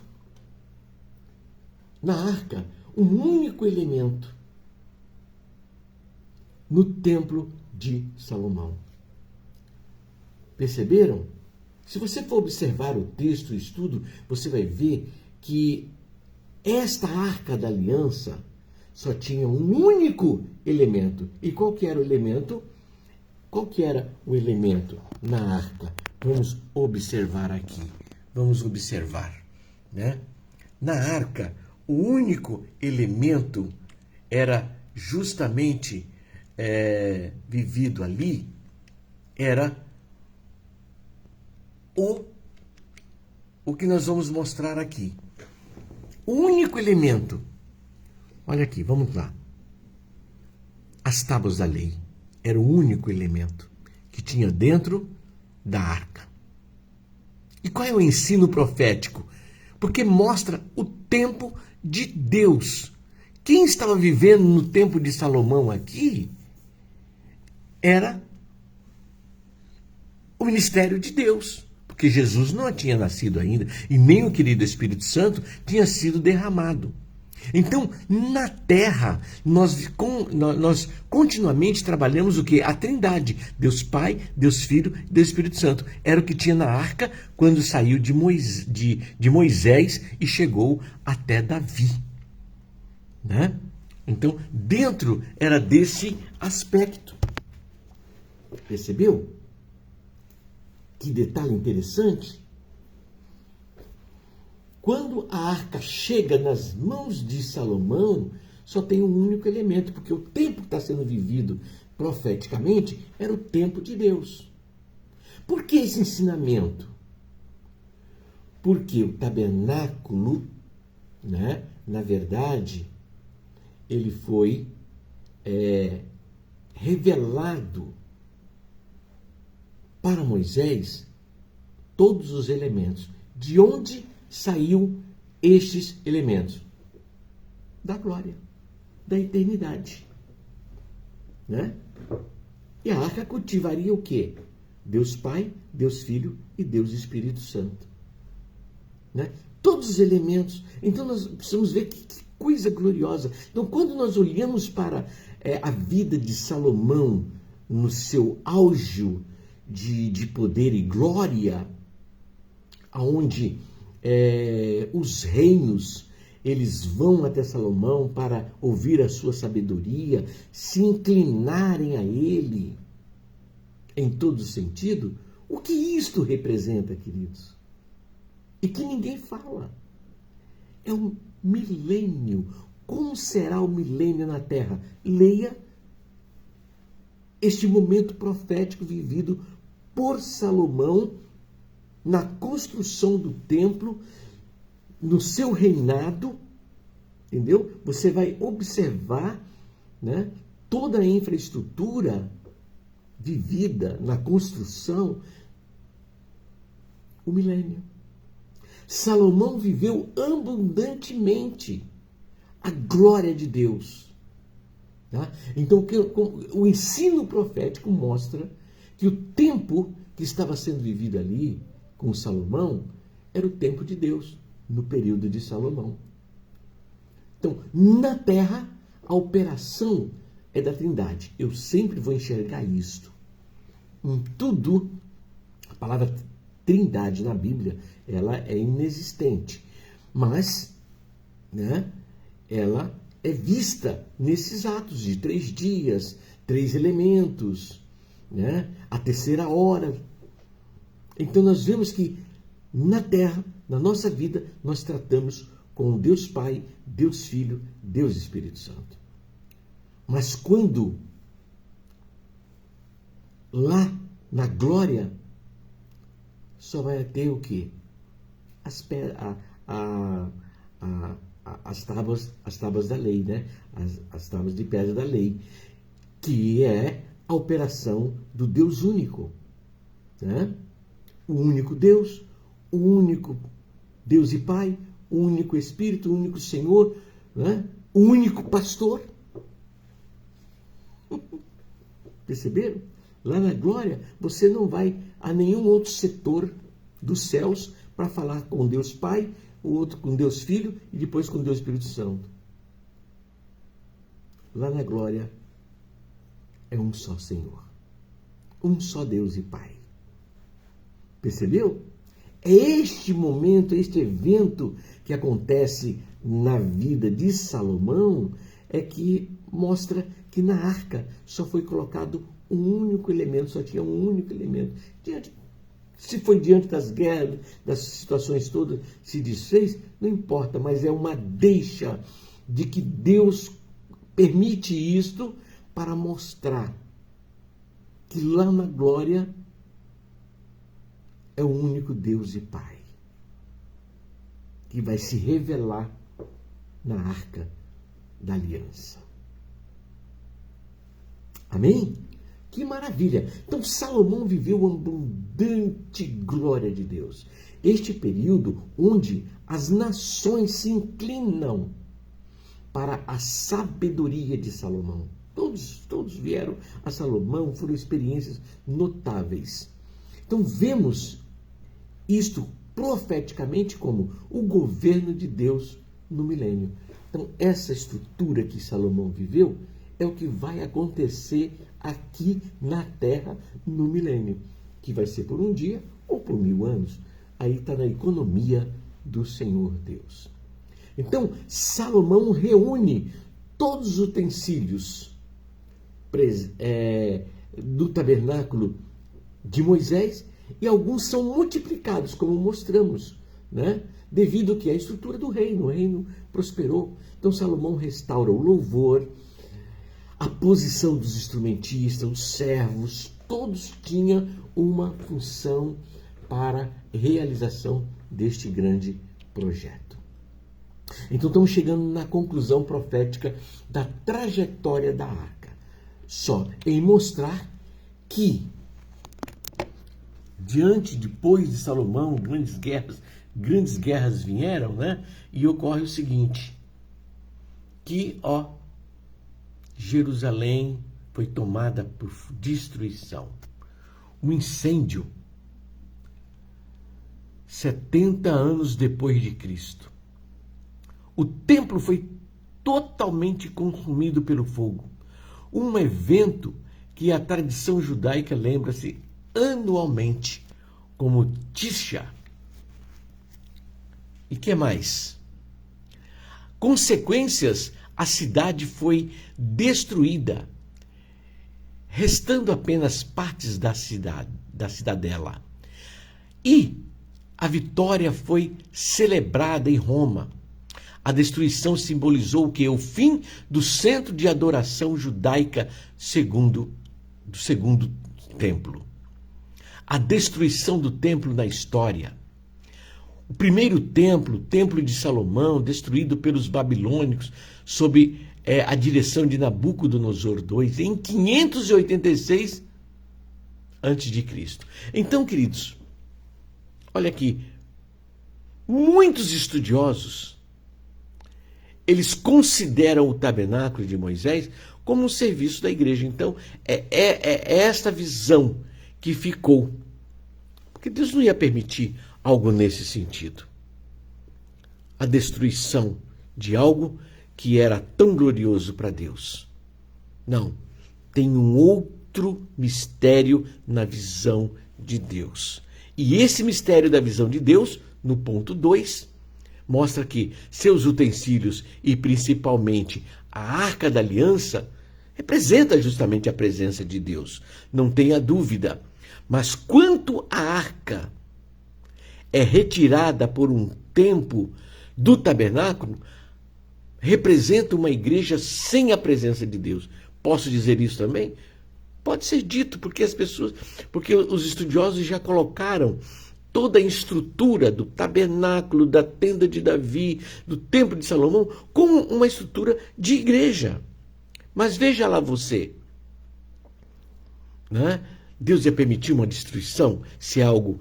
Speaker 1: no templo de Salomão. Perceberam? Se você for observar o texto, o estudo, você vai ver que esta arca da aliança só tinha um único elemento. E qual que era o elemento? Qual que era o elemento na arca? Vamos observar aqui. Vamos observar, né? Na arca, o único elemento era justamente vivido ali, era o que nós vamos mostrar aqui. O único elemento, olha aqui, vamos lá. As tábuas da lei era o único elemento que tinha dentro da arca. E qual é o ensino profético? Porque mostra o tempo de Deus. Quem estava vivendo no tempo de Salomão aqui era o ministério de Deus. Porque Jesus não tinha nascido ainda e nem o querido Espírito Santo tinha sido derramado. Então, na terra, nós continuamente trabalhamos o quê? A Trindade. Deus Pai, Deus Filho e Deus Espírito Santo. Era o que tinha na arca quando saiu de Moisés e chegou até Davi. Né? Então, dentro era desse aspecto. Percebeu? Que detalhe interessante. Quando a arca chega nas mãos de Salomão, só tem um único elemento, porque o tempo que está sendo vivido profeticamente era o tempo de Deus. Por que esse ensinamento? Porque o tabernáculo, né, na verdade, ele foi revelado para Moisés todos os elementos. De onde saiu estes elementos? Da glória, da eternidade. Né? E a arca cultivaria o quê? Deus Pai, Deus Filho e Deus Espírito Santo. Né? Todos os elementos. Então nós precisamos ver que coisa gloriosa. Então quando nós olhamos para a vida de Salomão no seu auge de poder e glória, aonde os reinos eles vão até Salomão para ouvir a sua sabedoria, se inclinarem a ele em todo sentido. O que isto representa, queridos? E que ninguém fala. É um milênio. Como será o milênio na Terra? Leia este momento profético vivido por Salomão na construção do templo, no seu reinado, entendeu? Você vai observar, né, toda a infraestrutura vivida na construção, o milênio. Salomão viveu abundantemente a glória de Deus. Tá? Então, o ensino profético mostra que o tempo que estava sendo vivido ali com Salomão era o tempo de Deus, no período de Salomão. Então, na terra, a operação é da Trindade. Eu sempre vou enxergar isto. Em tudo, a palavra Trindade na Bíblia, ela é inexistente. Mas, né, ela é vista nesses atos de 3 dias, 3 elementos, né, a terceira hora. Então nós vemos que na terra, na nossa vida, nós tratamos com Deus Pai, Deus Filho, Deus Espírito Santo. Mas quando lá na glória só vai ter o quê? As tábuas da lei, né? As tábuas de pedra da lei, que é a operação do Deus único. né? O único Deus, o único Deus e Pai, o único Espírito, o único Senhor, né? O único pastor. Perceberam? Lá na glória, você não vai a nenhum outro setor dos céus para falar com Deus Pai, o outro com Deus Filho e depois com Deus Espírito Santo. Lá na glória é um só Senhor, um só Deus e Pai. Percebeu? É este momento, este evento que acontece na vida de Salomão é que mostra que na arca só foi colocado um único elemento, só tinha um único elemento. Se foi diante das guerras, das situações todas, se desfez, não importa, mas é uma deixa de que Deus permite isto para mostrar que lá na glória é o único Deus e Pai que vai se revelar na arca da aliança. Amém? Que maravilha! Então Salomão viveu a abundante glória de Deus. Este período onde as nações se inclinam para a sabedoria de Salomão. Todos vieram a Salomão, foram experiências notáveis. Então vemos isto profeticamente como o governo de Deus no milênio. Então essa estrutura que Salomão viveu é o que vai acontecer aqui na Terra no milênio, que vai ser por um dia ou por 1000 anos. Aí está na economia do Senhor Deus. Então, Salomão reúne todos os utensílios do tabernáculo de Moisés e alguns são multiplicados, como mostramos, né? Devido que a estrutura do reino, o reino prosperou. Então, Salomão restaura o louvor, a posição dos instrumentistas, os servos, todos tinham uma função para a realização deste grande projeto. Então estamos chegando na conclusão profética da trajetória da arca. Só em mostrar que, depois de Salomão, grandes guerras vieram, né? E ocorre o seguinte, que, Jerusalém foi tomada por destruição. Um incêndio, 70 anos depois de Cristo. O templo foi totalmente consumido pelo fogo. Um evento que a tradição judaica lembra-se anualmente como Tisha. E que mais? Consequências, a cidade foi destruída, restando apenas partes da cidadela. E a vitória foi celebrada em Roma. A destruição simbolizou o quê? O fim do centro de adoração judaica do segundo templo. A destruição do templo na história. O primeiro templo, o templo de Salomão, destruído pelos babilônicos sob a direção de Nabucodonosor II, em 586 a.C. Então, queridos, olha aqui, muitos estudiosos eles consideram o tabernáculo de Moisés como um serviço da igreja. Então, é esta visão que ficou. Porque Deus não ia permitir algo nesse sentido. A destruição de algo que era tão glorioso para Deus. Não. Tem um outro mistério na visão de Deus. E esse mistério da visão de Deus, no ponto 2, mostra que seus utensílios e principalmente a Arca da Aliança representa justamente a presença de Deus. Não tenha dúvida. Mas quanto a arca é retirada por um tempo do tabernáculo, representa uma igreja sem a presença de Deus. Posso dizer isso também? Pode ser dito, porque os estudiosos já colocaram toda a estrutura do tabernáculo, da tenda de Davi, do templo de Salomão, como uma estrutura de igreja. Mas veja lá você, né? Deus ia permitir uma destruição se é algo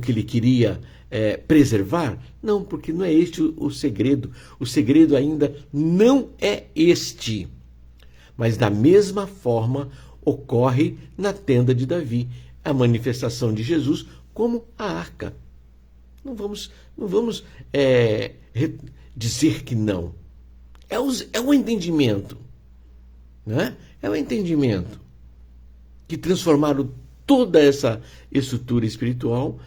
Speaker 1: que ele queria preservar? Não, porque não é este o segredo. O segredo ainda não é este. Mas da mesma forma ocorre na tenda de Davi, a manifestação de Jesus como a arca. Não vamos dizer que não. É o entendimento, né? É o entendimento que transformaram toda essa estrutura espiritual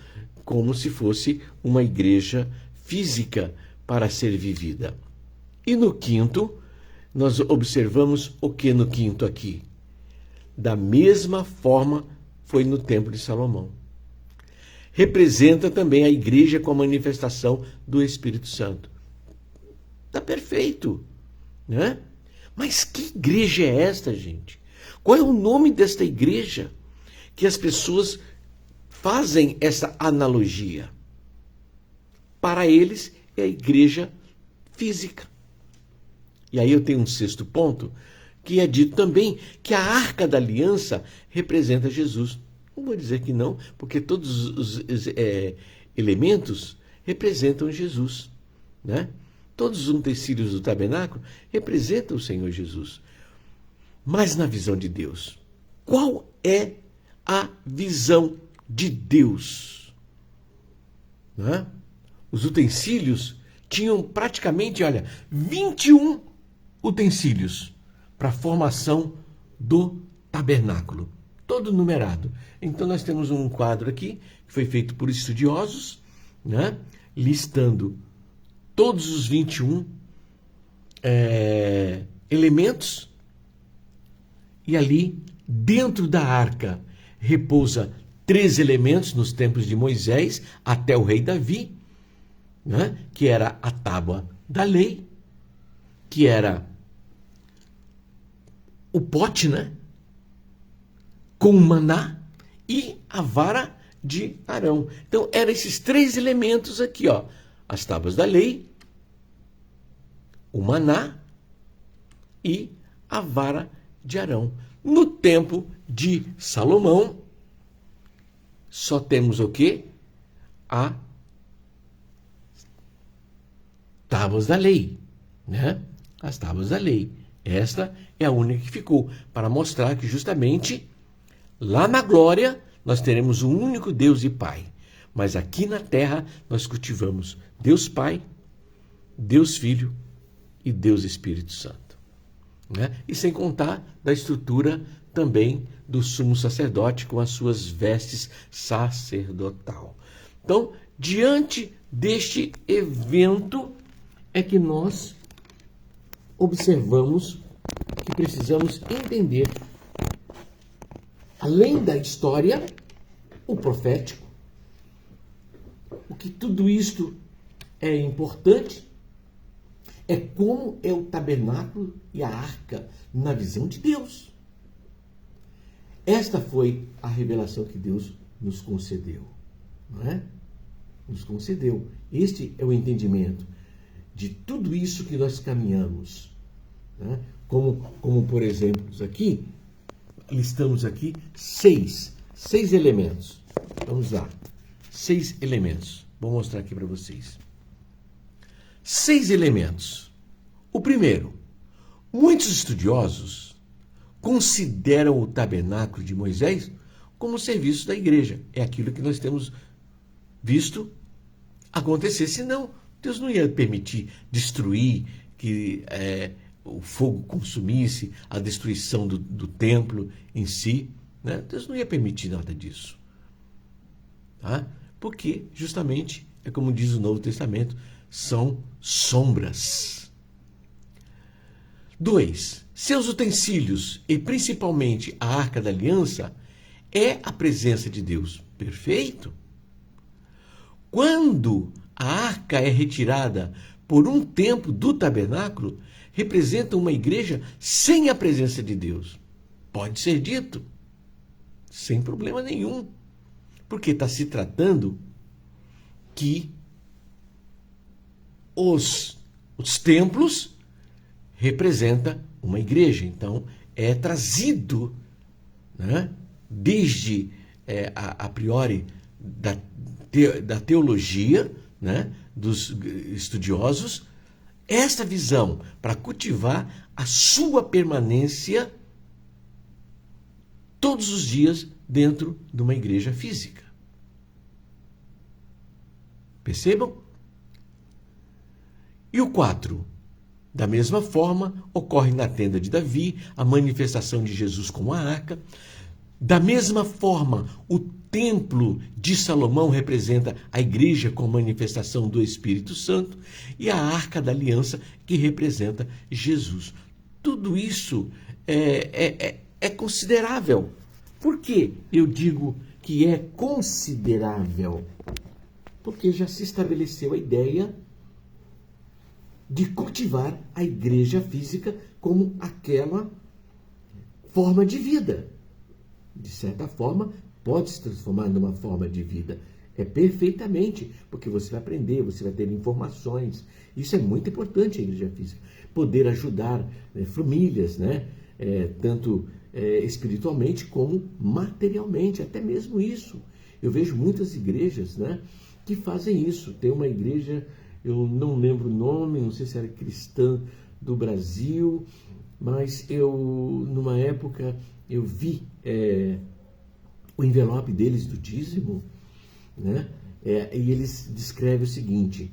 Speaker 1: como se fosse uma igreja física para ser vivida. E no quinto, nós observamos o que no quinto aqui? Da mesma forma foi no Templo de Salomão. Representa também a igreja com a manifestação do Espírito Santo. Está perfeito, né? Mas que igreja é esta, gente? Qual é o nome desta igreja que as pessoas fazem essa analogia? Para eles é a igreja física. E aí eu tenho um sexto ponto, que é dito também que a Arca da Aliança representa Jesus. Não vou dizer que não, porque todos os elementos representam Jesus, né? Todos os utensílios do tabernáculo representam o Senhor Jesus. Mas na visão de Deus, qual é a visão de Deus? Né? Os utensílios tinham praticamente, 21 utensílios para a formação do tabernáculo, todo numerado. Então nós temos um quadro aqui, que foi feito por estudiosos, né? Listando todos os 21 elementos, e ali, dentro da arca, repousa 3 elementos nos tempos de Moisés, até o rei Davi, né? Que era a tábua da lei, que era o pote, né? Com o maná e a vara de Arão. Então, eram esses 3 elementos aqui, ó. As tábuas da lei, o maná e a vara de Arão. No tempo de Salomão, só temos o quê? As tábuas da lei, né? As tábuas da lei. Esta é a única que ficou, para mostrar que justamente lá na glória nós teremos um único Deus e Pai. Mas aqui na terra nós cultivamos Deus Pai, Deus Filho e Deus Espírito Santo, né? E sem contar da estrutura também do sumo sacerdote com as suas vestes sacerdotal. Então, diante deste evento é que nós observamos que precisamos entender, além da história, o profético, o que tudo isto é importante, é como é o tabernáculo e a arca na visão de Deus. Esta foi a revelação que Deus nos concedeu, não é? Nos concedeu. Este é o entendimento de tudo isso que nós caminhamos, né? Como por exemplo, aqui, listamos aqui 6 elementos. Vamos lá. 6 elementos. Vou mostrar aqui para vocês. 6 elementos. O primeiro, muitos estudiosos consideram o tabernáculo de Moisés como serviço da igreja. É aquilo que nós temos visto acontecer. Senão, Deus não ia permitir destruir, que o fogo consumisse a destruição do templo em si, né? Deus não ia permitir nada disso. Tá? Porque, justamente, é como diz o Novo Testamento, são sombras. 2. Seus utensílios, e principalmente a Arca da Aliança, é a presença de Deus. Perfeito? Quando a arca é retirada por um tempo do tabernáculo, representa uma igreja sem a presença de Deus. Pode ser dito, sem problema nenhum, porque está se tratando que os templos representam uma igreja. Então, é trazido, né, desde a priori da teologia, né, dos estudiosos, esta visão para cultivar a sua permanência todos os dias dentro de uma igreja física. Percebam? E o 4. Da mesma forma, ocorre na tenda de Davi a manifestação de Jesus como a arca. Da mesma forma, o templo de Salomão representa a igreja com manifestação do Espírito Santo e a arca da aliança que representa Jesus. Tudo isso é considerável. Por que eu digo que é considerável? Porque já se estabeleceu a ideia de cultivar a igreja física como aquela forma de vida. De certa forma, pode se transformar numa forma de vida. É perfeitamente, porque você vai aprender, você vai ter informações. Isso é muito importante, a igreja física. Poder ajudar famílias, né? Tanto espiritualmente como materialmente, até mesmo isso. Eu vejo muitas igrejas, né, que fazem isso. Tem uma igreja, eu não lembro o nome, não sei se era cristã do Brasil, mas numa época, eu vi o envelope deles do dízimo, né? E eles descrevem o seguinte: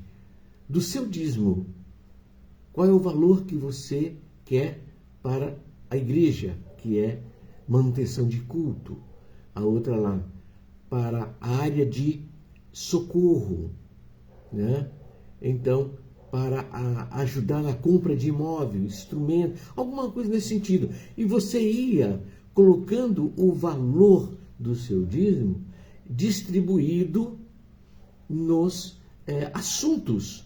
Speaker 1: do seu dízimo, qual é o valor que você quer para a igreja, que é manutenção de culto? A outra lá, para a área de socorro, né? Então, para ajudar na compra de imóvel, instrumento, alguma coisa nesse sentido. E você ia colocando o valor do seu dízimo distribuído nos assuntos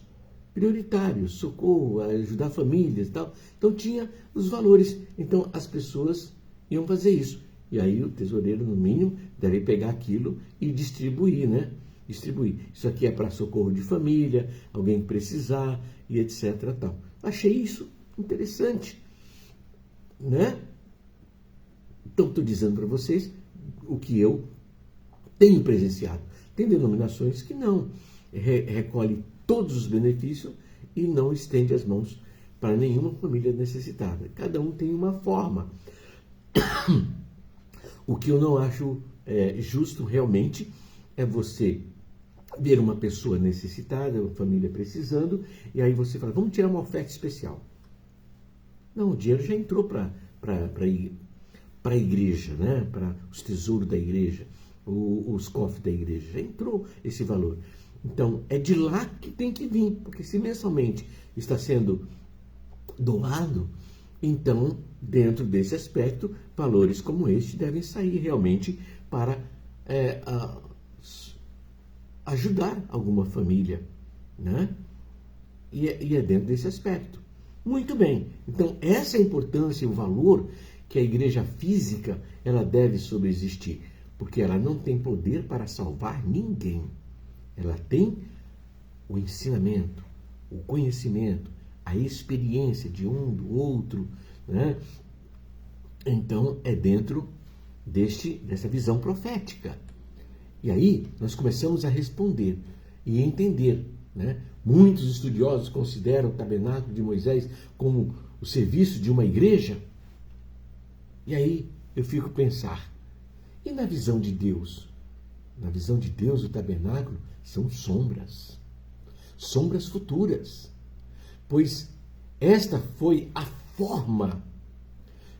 Speaker 1: prioritários, socorro, ajudar famílias e tal. Então tinha os valores. Então as pessoas iam fazer isso. E aí o tesoureiro, no mínimo, deve pegar aquilo e distribuir, né? Distribuir. Isso aqui é para socorro de família, alguém que precisar e etc. Tal. Achei isso interessante, né? Então estou dizendo para vocês o que eu tenho presenciado. Tem denominações que não recolhe todos os benefícios e não estende as mãos para nenhuma família necessitada. Cada um tem uma forma. O que eu não acho justo realmente é você ver uma pessoa necessitada, uma família precisando, e aí você fala, vamos tirar uma oferta especial. Não, o dinheiro já entrou para a igreja, né? Para os tesouros da igreja, os cofres da igreja, já entrou esse valor. Então, é de lá que tem que vir, porque se mensalmente está sendo doado, então, dentro desse aspecto, valores como este devem sair realmente para ajudar alguma família, né? E é dentro desse aspecto. Muito bem, então essa é a importância e o valor que a igreja física ela deve subsistir, porque ela não tem poder para salvar ninguém. Ela tem o ensinamento, o conhecimento, a experiência de um, do outro, né? Então é dentro dessa visão profética. E aí nós começamos a responder e entender, né? Muitos estudiosos consideram o tabernáculo de Moisés como o serviço de uma igreja. E aí eu fico a pensar, e na visão de Deus? Na visão de Deus, o tabernáculo são sombras. Sombras futuras. Pois esta foi a forma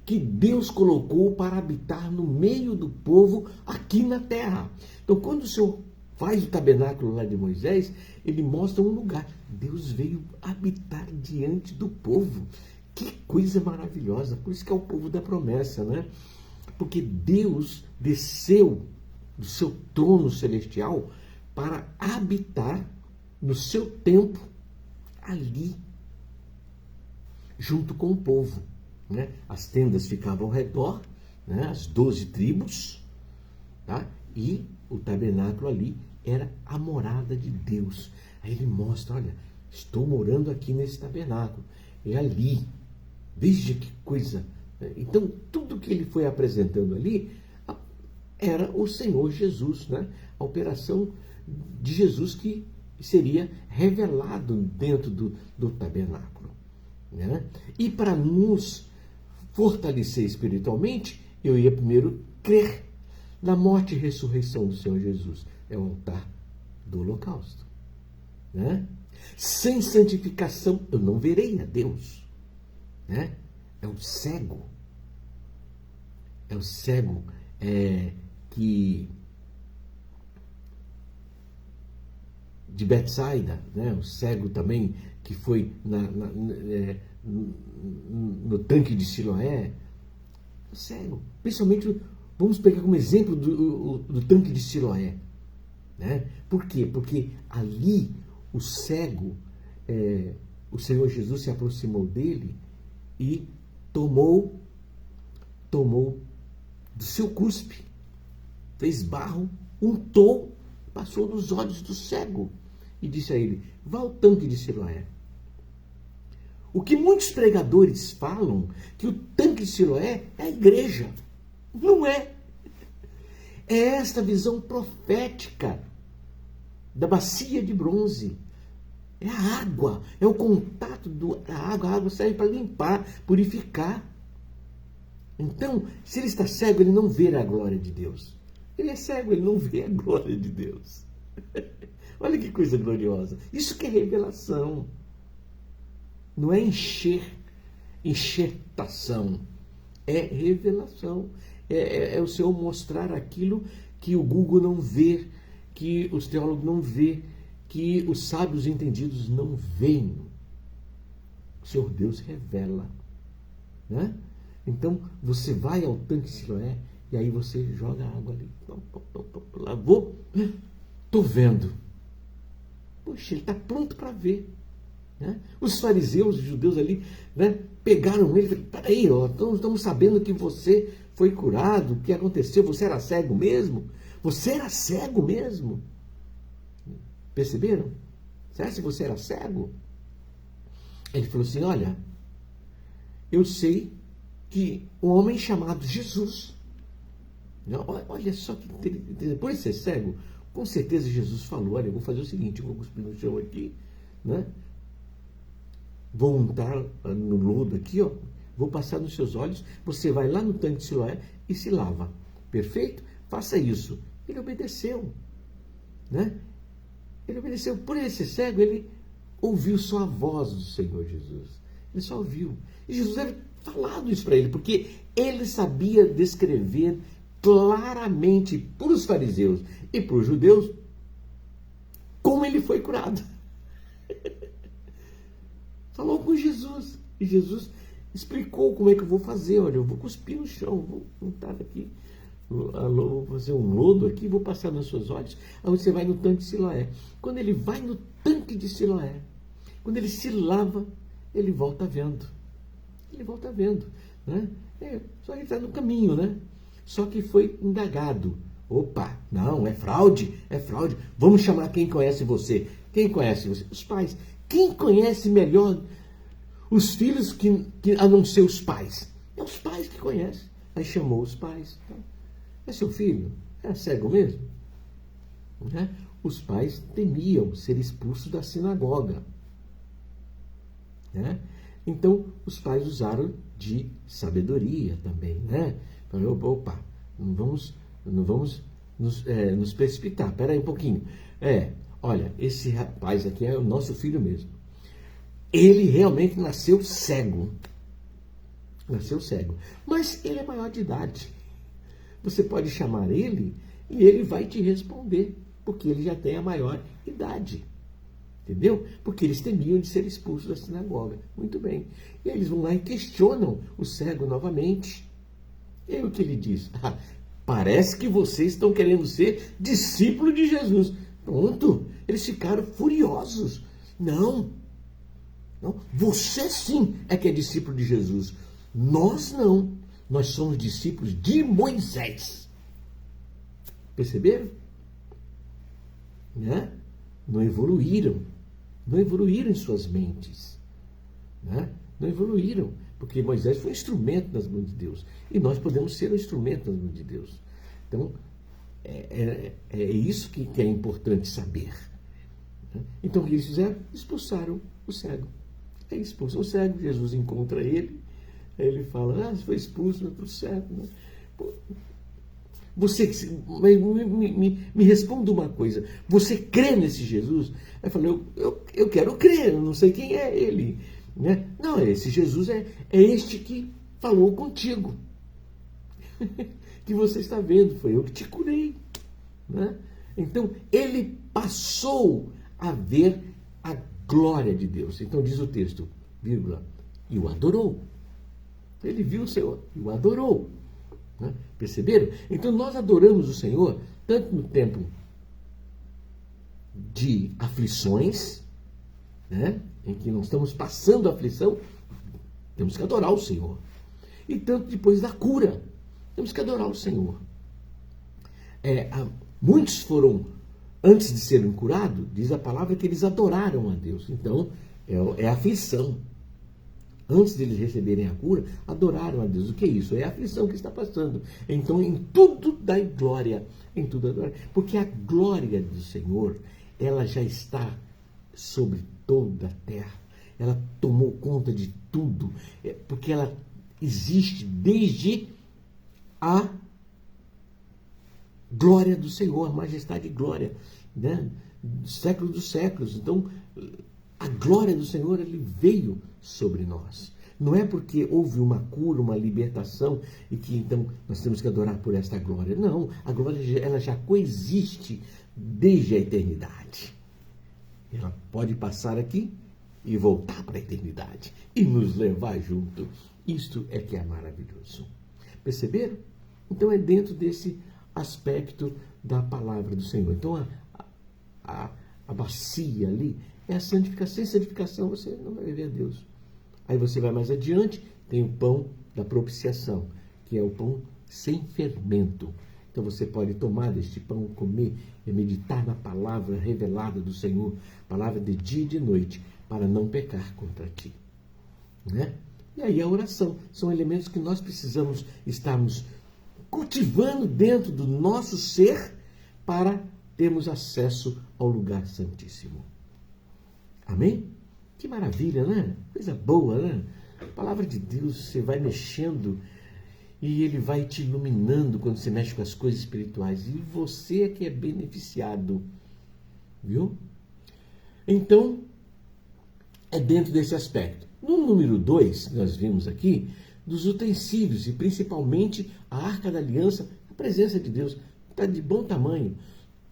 Speaker 1: que Deus colocou para habitar no meio do povo aqui na terra. Então, quando o Senhor faz o tabernáculo lá de Moisés, ele mostra um lugar. Deus veio habitar diante do povo. Que coisa maravilhosa. Por isso que é o povo da promessa, né? Porque Deus desceu do seu trono celestial para habitar no seu templo ali, junto com o povo, né? As tendas ficavam ao redor, né? As 12 tribos, tá? E o tabernáculo ali era a morada de Deus. Aí ele mostra, olha, estou morando aqui nesse tabernáculo, é ali. Veja que coisa. Então, tudo que ele foi apresentando ali era o Senhor Jesus, né? A operação de Jesus que seria revelado dentro do tabernáculo, né? E para nos fortalecer espiritualmente, eu ia primeiro crer na morte e ressurreição do Senhor Jesus. É o altar do holocausto, né? Sem santificação eu não verei a Deus, né? É o cego que de Betsaida, né? O cego também que foi no tanque de Siloé, o cego, principalmente, vamos pegar como exemplo do tanque de Siloé, né? Por quê? Porque ali o cego, o Senhor Jesus se aproximou dele e tomou do seu cuspe, fez barro, untou, passou nos olhos do cego e disse a ele: vá ao tanque de Siloé. O que muitos pregadores falam, que o tanque de Siloé é a igreja. Não é. É esta visão profética da bacia de bronze. É a água, é o contato da água. A água serve para limpar, purificar. Então, se ele está cego, ele não vê a glória de Deus. Ele é cego, ele não vê a glória de Deus. Olha que coisa gloriosa. Isso que é revelação. Não é enxertação. É revelação. É o Senhor mostrar aquilo que o Google não vê, que os teólogos não vê, que os sábios entendidos não veem. O Senhor Deus revela, né? Então, você vai ao tanque de Siloé e aí você joga a água ali. Lavou, estou vendo. Poxa, ele está pronto para ver, né? Os fariseus, os judeus ali, né, pegaram ele e falaram: peraí, estamos sabendo que você foi curado, o que aconteceu? Você era cego mesmo? Você era cego mesmo? Perceberam? Será que você era cego? Ele falou assim: olha, eu sei que um homem chamado Jesus, olha só que interessante, por ele ser cego, com certeza Jesus falou: olha, eu vou fazer o seguinte, eu vou cuspir no chão aqui, né? Vou untar no lodo aqui, ó, vou passar nos seus olhos, você vai lá no tanque de Siloé e se lava. Perfeito? Faça isso. Ele obedeceu, né? Ele obedeceu. Por ele ser cego, ele ouviu só a voz do Senhor Jesus. Ele só ouviu. E Jesus deve falado isso para ele, porque ele sabia descrever claramente para os fariseus e para os judeus como ele foi curado. Falou com Jesus. E Jesus explicou como é que eu vou fazer. Olha, eu vou cuspir no chão, vou untar aqui, vou fazer um lodo aqui, vou passar nos seus olhos. Aí você vai no tanque de Siloé. Quando ele vai no tanque de Siloé, quando ele se lava, ele volta vendo. Ele volta vendo, né? Só que ele está no caminho, né? Só que foi indagado. Opa, não, é fraude, é fraude. Vamos chamar quem conhece você. Quem conhece você? Os pais. Quem conhece melhor os filhos que a não ser os pais? É os pais que conhecem. Aí chamou os pais. É seu filho? É cego mesmo? Né? Os pais temiam ser expulsos da sinagoga, né? Então, os pais usaram de sabedoria também, né? Falaram: opa, não vamos nos precipitar. Espera aí um pouquinho. Olha, esse rapaz aqui é o nosso filho mesmo. Ele realmente nasceu cego. Nasceu cego. Mas ele é maior de idade. Você pode chamar ele e ele vai te responder, porque ele já tem a maior idade. Entendeu? Porque eles temiam de ser expulsos da sinagoga. Muito bem. E aí eles vão lá e questionam o cego novamente. E aí o que ele diz? Parece que vocês estão querendo ser discípulo de Jesus. Pronto. Eles ficaram furiosos. Não. Você sim é que é discípulo de Jesus. Nós não. Nós somos discípulos de Moisés. Perceberam? Né? Não evoluíram em suas mentes, né? Não evoluíram, porque Moisés foi um instrumento nas mãos de Deus, e nós podemos ser um instrumento nas mãos de Deus. Então, É isso que é importante saber. Então o que eles fizeram? Expulsaram o cego. Aí expulsam o cego, Jesus encontra ele, aí ele fala, você foi expulso do cego. Né? Você me responda uma coisa, você crê nesse Jesus? Aí eu falei, eu quero crer, eu não sei quem é ele. Né? Não, esse Jesus é este que falou contigo. Que você está vendo, foi eu que te curei. Né? Então, ele passou a ver a glória de Deus. Então diz o texto, vírgula, e o adorou. Ele viu o Senhor e o adorou. Né? Perceberam? Então nós adoramos o Senhor tanto no tempo de aflições, né? Em que nós estamos passando aflição, temos que adorar o Senhor. E tanto depois da cura, temos que adorar o Senhor. Muitos foram, antes de serem curados, diz a palavra que eles adoraram a Deus. Então, é aflição. Antes de eles receberem a cura, adoraram a Deus. O que é isso? É a aflição que está passando. Então, em tudo dá glória. Em tudo dá glória. Porque a glória do Senhor, ela já está sobre toda a terra. Ela tomou conta de tudo. Porque ela existe desde a glória do Senhor, a majestade e glória, né? Século dos séculos. Então, a glória do Senhor, ele veio sobre nós. Não é porque houve uma cura, uma libertação e que então nós temos que adorar por esta glória. Não, a glória ela já coexiste desde a eternidade. Ela pode passar aqui e voltar para a eternidade e nos levar junto. Isto é que é maravilhoso. Perceberam? Então é dentro desse aspecto da palavra do Senhor. Então a bacia ali é a santificação. Sem santificação você não vai ver a Deus. Aí você vai mais adiante, tem o pão da propiciação, que é o pão sem fermento. Então você pode tomar deste pão, comer e meditar na palavra revelada do Senhor, palavra de dia e de noite, para não pecar contra ti. Né? E aí a oração, são elementos que nós precisamos estarmos cultivando dentro do nosso ser para termos acesso ao lugar santíssimo. Amém? Que maravilha, né? Coisa boa, né? A palavra de Deus, você vai mexendo e ele vai te iluminando quando você mexe com as coisas espirituais. E você é que é beneficiado. Viu? Então, é dentro desse aspecto. No número 2, nós vimos aqui, dos utensílios, e principalmente a Arca da Aliança, a presença de Deus está de bom tamanho.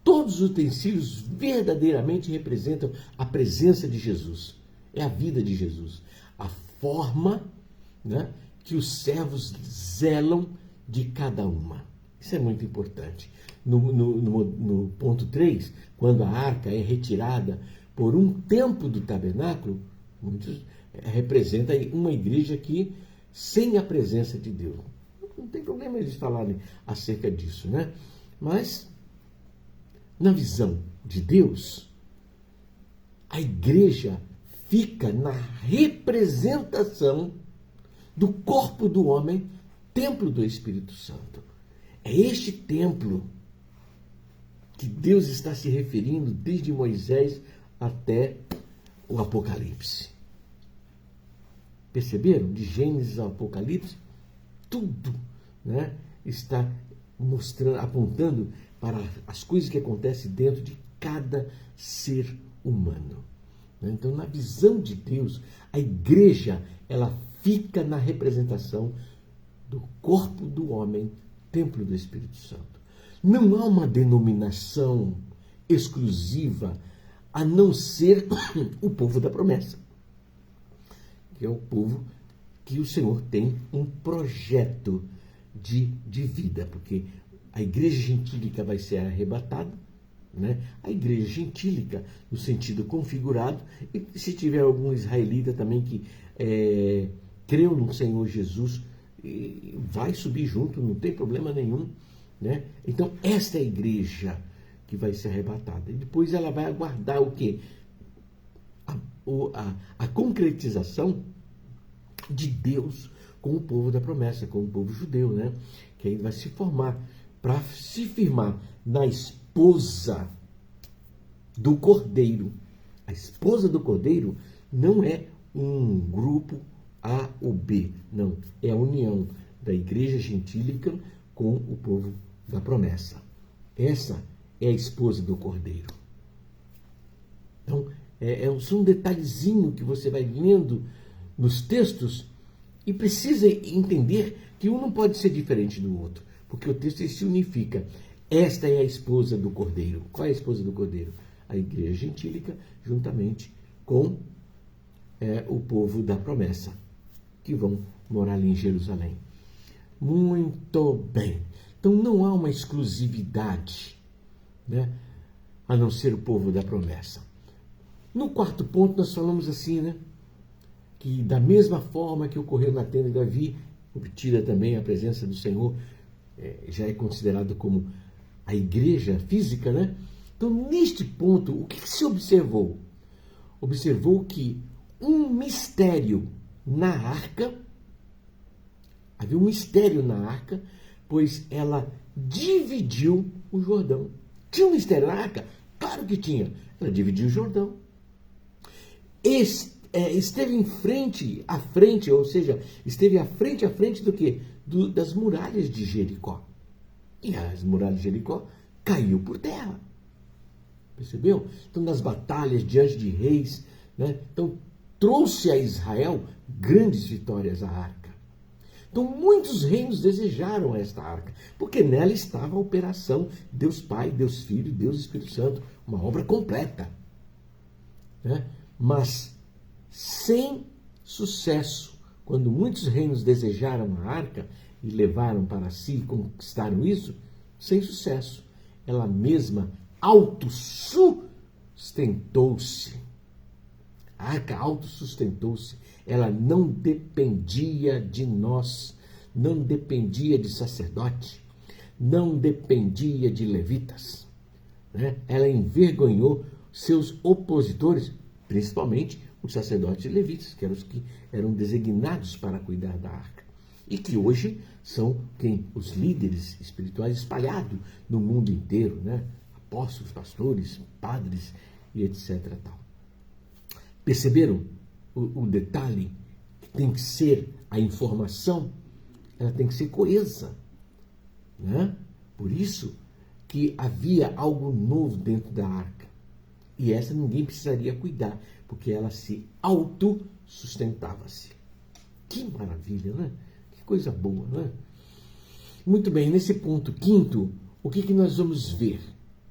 Speaker 1: Todos os utensílios verdadeiramente representam a presença de Jesus. É a vida de Jesus. A forma, né, que os servos zelam de cada uma. Isso é muito importante. No ponto 3, quando a arca é retirada por um tempo do tabernáculo, muitos representa uma igreja que sem a presença de Deus. Não tem problema eles falarem acerca disso, né? Mas, na visão de Deus, a igreja fica na representação do corpo do homem, templo do Espírito Santo. É este templo que Deus está se referindo desde Moisés até o Apocalipse. Perceberam? De Gênesis ao Apocalipse, tudo, né, está mostrando, apontando para as coisas que acontecem dentro de cada ser humano. Então, na visão de Deus, a igreja, ela fica na representação do corpo do homem, templo do Espírito Santo. Não há uma denominação exclusiva a não ser o povo da promessa, que é o povo que o Senhor tem um projeto de vida, porque a igreja gentílica vai ser arrebatada, né? A igreja gentílica, no sentido configurado, e se tiver algum israelita também que creu no Senhor Jesus, vai subir junto, não tem problema nenhum, né? Então, esta é a igreja que vai ser arrebatada. E depois ela vai aguardar o quê? A concretização de Deus com o povo da promessa, com o povo judeu, né? Que aí vai se formar, para se firmar na esposa do Cordeiro. A esposa do Cordeiro não é um grupo A ou B, não. É a união da igreja gentílica com o povo da promessa. Essa é a esposa do Cordeiro. Então, só um detalhezinho que você vai lendo nos textos e precisa entender que um não pode ser diferente do outro, porque o texto se unifica. Esta é a esposa do Cordeiro. Qual é a esposa do Cordeiro? A igreja gentílica, juntamente com o povo da promessa, que vão morar ali em Jerusalém. Muito bem. Então não há uma exclusividade, né, a não ser o povo da promessa. No quarto ponto nós falamos assim, né, que da mesma forma que ocorreu na tenda de Davi, obtida também a presença do Senhor, já é considerado como a igreja física, né? Então, neste ponto, o que se observou? Observou que um mistério na arca, havia um mistério na arca, pois ela dividiu o Jordão. Tinha um mistério na arca? Claro que tinha. Ela dividiu o Jordão. Esteve em frente, à frente, ou seja, esteve à frente do quê? Das muralhas de Jericó. E as muralhas de Jericó caiu por terra. Percebeu? Então, nas batalhas diante de reis, né? Então, trouxe a Israel grandes vitórias à arca. Então, muitos reinos desejaram esta arca, porque nela estava a operação Deus Pai, Deus Filho, Deus Espírito Santo, uma obra completa. Né? Mas, sem sucesso, quando muitos reinos desejaram a arca e levaram para si e conquistaram isso, sem sucesso, ela mesma autossustentou-se. A arca autossustentou-se. Ela não dependia de nós, não dependia de sacerdote, não dependia de levitas. Né? Ela envergonhou seus opositores, principalmente os sacerdotes e levitas, que eram os que eram designados para cuidar da arca. E que hoje são os líderes espirituais espalhados no mundo inteiro, né? Apóstolos, pastores, padres e etc. Tal. Perceberam o detalhe? Tem que ser a informação, ela tem que ser coesa. Né? Por isso que havia algo novo dentro da arca. E essa ninguém precisaria cuidar, porque ela se autossustentava-se. Que maravilha, né? Que coisa boa, né? Muito bem, nesse ponto quinto, o que nós vamos ver?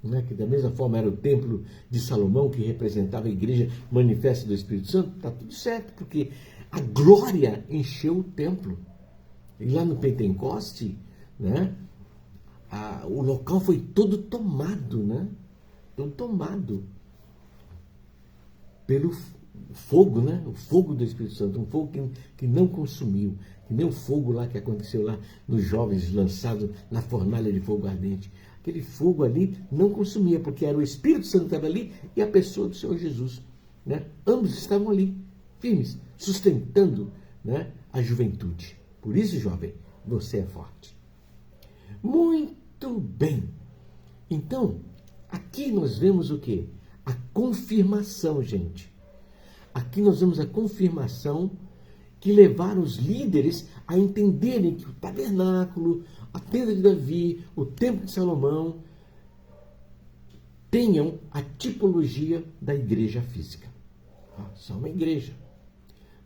Speaker 1: Né? Que da mesma forma era o templo de Salomão, que representava a igreja manifesta do Espírito Santo, está tudo certo, porque a glória encheu o templo. E lá no Pentecoste, né? O local foi todo tomado, né? Todo tomado pelo fogo, né? O fogo do Espírito Santo, um fogo que não consumiu, que nem o fogo lá que aconteceu lá nos jovens lançados na fornalha de fogo ardente. Aquele fogo ali não consumia, porque era o Espírito Santo que estava ali e a pessoa do Senhor Jesus. Né? Ambos estavam ali, firmes, sustentando, né, a juventude. Por isso, jovem, você é forte. Muito bem. Então, aqui nós vemos o quê? A confirmação, gente. Aqui nós vemos a confirmação que levaram os líderes a entenderem que o tabernáculo, a tenda de Davi, o templo de Salomão, tenham a tipologia da igreja física. São uma igreja.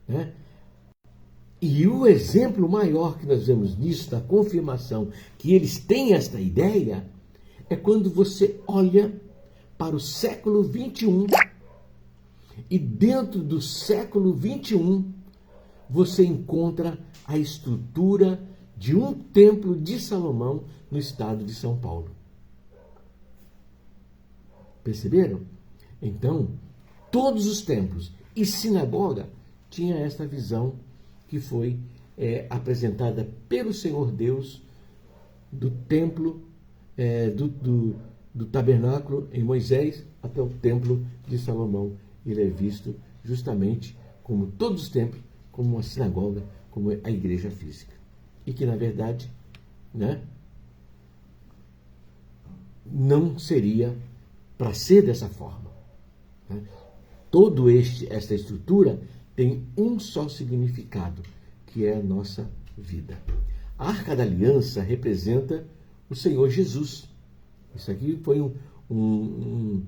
Speaker 1: Né? E o exemplo maior que nós vemos nisso, da confirmação que eles têm esta ideia, é quando você olha para o século 21 e dentro do século 21 você encontra a estrutura de um templo de Salomão no estado de São Paulo. Perceberam? Então, todos os templos e sinagoga tinham esta visão que foi apresentada pelo Senhor Deus do templo, do tabernáculo em Moisés até o templo de Salomão. Ele é visto justamente como todos os templos, como uma sinagoga, como a igreja física. E que, na verdade, né, não seria para ser dessa forma. Né? Toda esta estrutura tem um só significado, que é a nossa vida. A Arca da Aliança representa o Senhor Jesus. Isso aqui foi um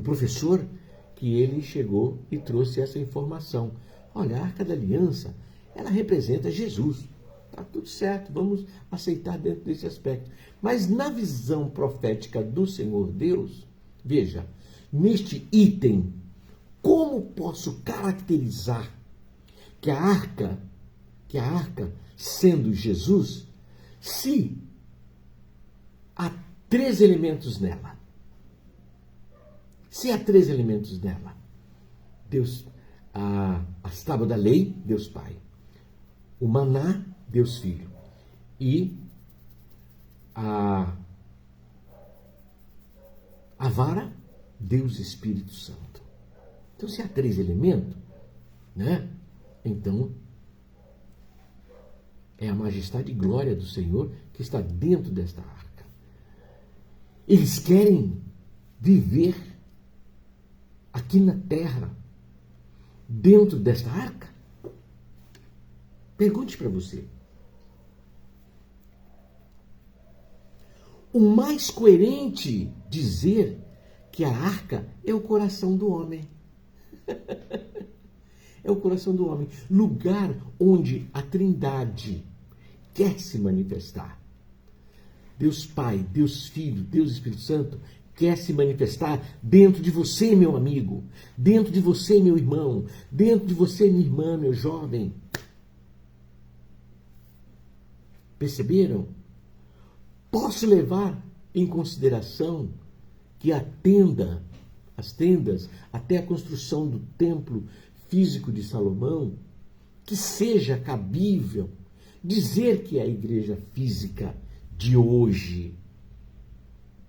Speaker 1: professor que ele chegou e trouxe essa informação. Olha, a Arca da Aliança, ela representa Jesus. Está tudo certo, vamos aceitar dentro desse aspecto. Mas na visão profética do Senhor Deus, veja, neste item, como posso caracterizar que a arca, sendo Jesus, se há 3 elementos nela? Se há 3 elementos nela: Deus, as tábuas da lei, Deus Pai; o maná, Deus Filho; e a vara, Deus Espírito Santo. Então, se há 3 elementos, né? Então, é a majestade e glória do Senhor que está dentro desta arca. Eles querem viver aqui na terra, dentro desta arca? Pergunte para você. O mais coerente dizer que a arca é o coração do homem. É o coração do homem. Lugar onde a Trindade quer se manifestar. Deus Pai, Deus Filho, Deus Espírito Santo quer se manifestar dentro de você, meu amigo. Dentro de você, meu irmão. Dentro de você, minha irmã, meu jovem. Perceberam? Posso levar em consideração que as tendas, até a construção do templo físico de Salomão, que seja cabível dizer que é a igreja física de hoje,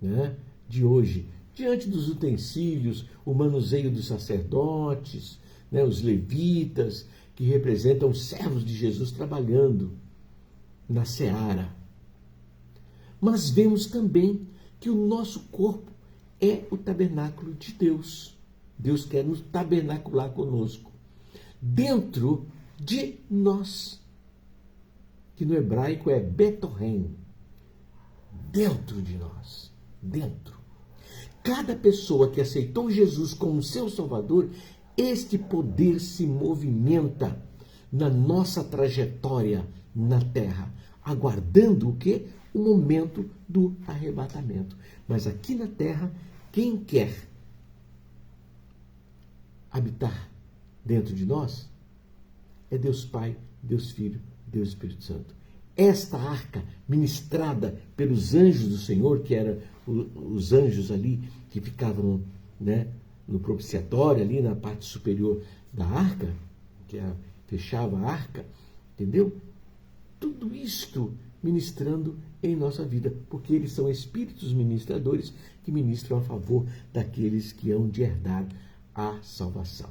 Speaker 1: né? De hoje, diante dos utensílios, o manuseio dos sacerdotes, né? Os levitas, que representam os servos de Jesus trabalhando na seara. Mas vemos também que o nosso corpo é o tabernáculo de Deus. Deus quer nos tabernacular conosco, dentro de nós, que no hebraico é Betorém, dentro de nós, dentro. Cada pessoa que aceitou Jesus como seu Salvador, este poder se movimenta na nossa trajetória na terra, aguardando o quê? O momento do arrebatamento. Mas aqui na terra, quem quer habitar dentro de nós é Deus Pai, Deus Filho, Deus Espírito Santo. Esta arca, ministrada pelos anjos do Senhor, que eram os anjos ali que ficavam, né, no propiciatório, ali na parte superior da arca, que fechava a arca, entendeu? Tudo isto ministrando em nossa vida, porque eles são espíritos ministradores que ministram a favor daqueles que hão de herdar a salvação.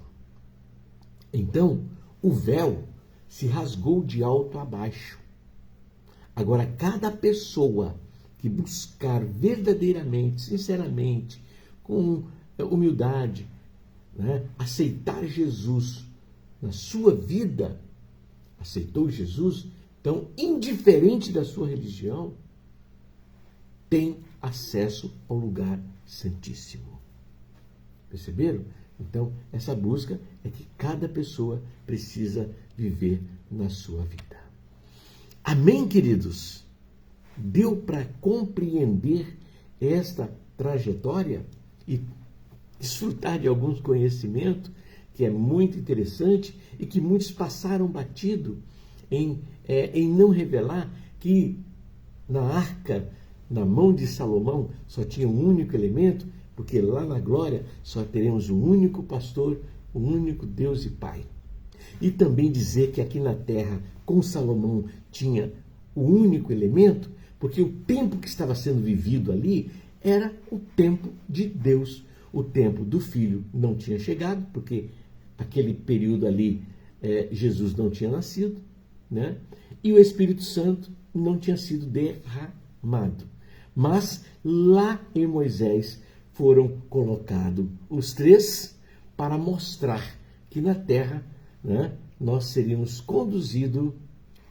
Speaker 1: Então, o véu se rasgou de alto a baixo. Agora, cada pessoa que buscar verdadeiramente, sinceramente, com humildade, né, aceitar Jesus na sua vida, aceitou Jesus, então, indiferente da sua religião, tem acesso ao lugar santíssimo. Perceberam? Então, essa busca é que cada pessoa precisa viver na sua vida. Amém, queridos? Deu para compreender esta trajetória e desfrutar de alguns conhecimentos, que é muito interessante e que muitos passaram batido em não revelar que na arca, na mão de Salomão, só tinha um único elemento, porque lá na glória só teremos um único pastor, um único Deus e Pai. E também dizer que aqui na terra, com Salomão, tinha o único elemento, porque o tempo que estava sendo vivido ali era o tempo de Deus. O tempo do Filho não tinha chegado, porque aquele período ali Jesus não tinha nascido, né? E o Espírito Santo não tinha sido derramado. Mas lá em Moisés foram colocados os três para mostrar que na terra, né, nós seríamos conduzidos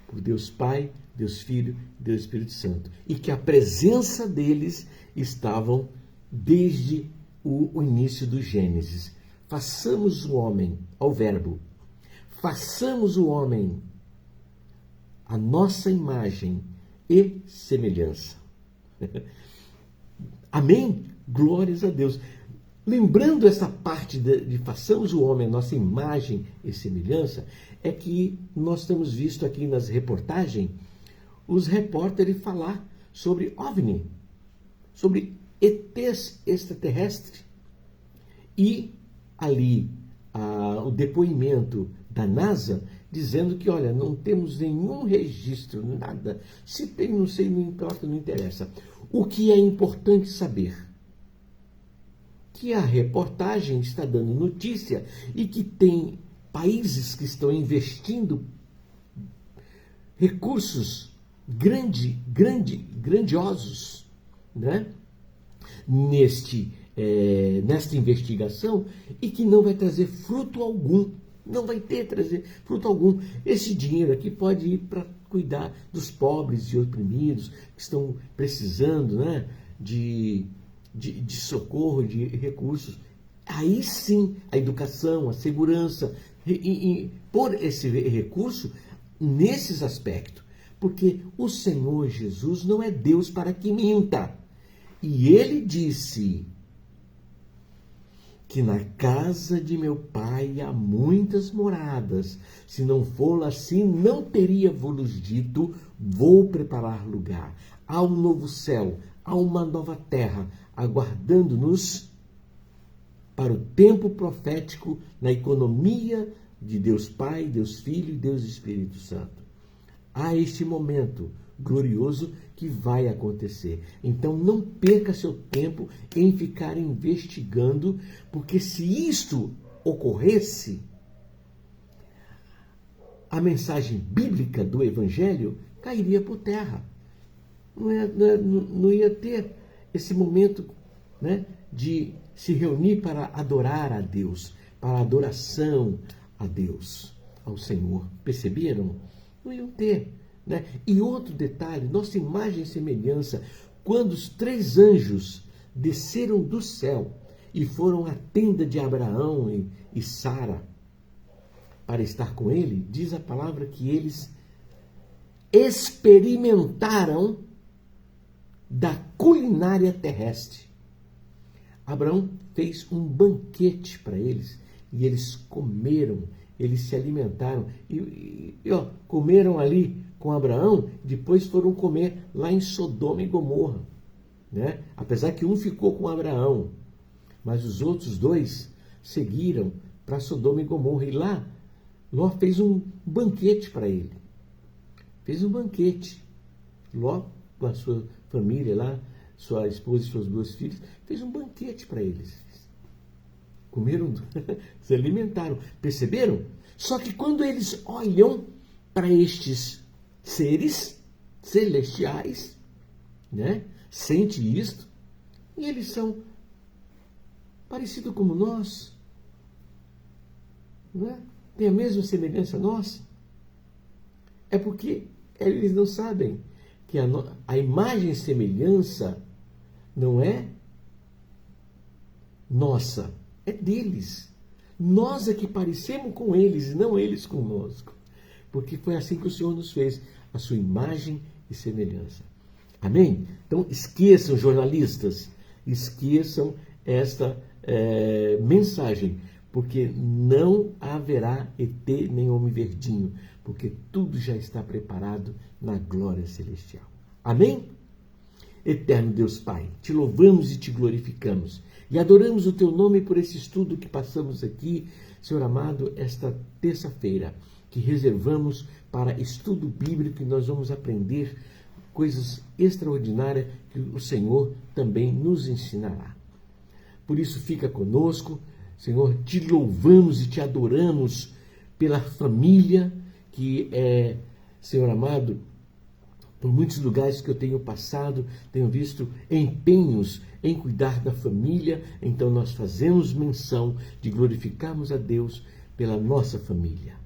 Speaker 1: por Deus Pai, Deus Filho, Deus Espírito Santo. E que a presença deles estavam desde o início do Gênesis. Façamos o homem, ao verbo, façamos o homem a nossa imagem e semelhança. Amém? Glórias a Deus. Lembrando essa parte de façamos o homem a nossa imagem e semelhança, é que nós temos visto aqui nas reportagens os repórteres falar sobre OVNI, sobre ETs extraterrestres. E ali o depoimento da NASA dizendo que, olha, não temos nenhum registro, nada. Se tem, não sei, não importa, não interessa. O que é importante saber? Que a reportagem está dando notícia e que tem países que estão investindo recursos grandiosos, né, nesta investigação, e que não vai trazer fruto algum. Não vai trazer fruto algum. Esse dinheiro aqui pode ir para cuidar dos pobres e oprimidos que estão precisando, né, de socorro, de recursos. Aí sim, a educação, a segurança, por esse recurso nesses aspectos. Porque o Senhor Jesus não é Deus para que minta. E ele disse que na casa de meu pai há muitas moradas. Se não for assim, não teria vos dito, vou preparar lugar. Há um novo céu, há uma nova terra, aguardando-nos para o tempo profético na economia de Deus Pai, Deus Filho e Deus Espírito Santo. Há este momento glorioso que vai acontecer. Então não perca seu tempo em ficar investigando, porque se isto ocorresse, a mensagem bíblica do Evangelho cairia por terra. Não ia ter esse momento, né, de se reunir para adorar a Deus, para adoração a Deus, ao Senhor. Perceberam? Não iam ter. Né? E outro detalhe, nossa imagem e semelhança, quando os 3 anjos desceram do céu e foram à tenda de Abraão e Sara para estar com ele, diz a palavra que eles experimentaram da culinária terrestre. Abraão fez um banquete para eles e eles comeram, eles se alimentaram e comeram ali com Abraão, depois foram comer lá em Sodoma e Gomorra, né? Apesar que um ficou com Abraão, mas os outros 2 seguiram para Sodoma e Gomorra, e lá Ló fez um banquete para ele. Fez um banquete. Ló, com a sua família lá, sua esposa e suas 2 filhas, fez um banquete para eles. Comeram, se alimentaram. Perceberam? Só que quando eles olham para estes seres celestiais, né, sente isto, e eles são parecidos como nós, né? Tem a mesma semelhança nossa. É porque eles não sabem que a imagem e semelhança não é nossa, é deles. Nós é que parecemos com eles e não eles conosco. Porque foi assim que o Senhor nos fez, a sua imagem e semelhança. Amém? Então esqueçam, jornalistas, esqueçam esta mensagem, porque não haverá ET nem homem verdinho, porque tudo já está preparado na glória celestial. Amém? Eterno Deus Pai, te louvamos e te glorificamos e adoramos o teu nome por esse estudo que passamos aqui, Senhor amado, esta terça-feira, que reservamos para estudo bíblico, e nós vamos aprender coisas extraordinárias que o Senhor também nos ensinará. Por isso fica conosco, Senhor, te louvamos e te adoramos pela família que é, Senhor amado, Por muitos lugares que eu tenho passado, tenho visto empenhos em cuidar da família, então nós fazemos menção de glorificarmos a Deus pela nossa família,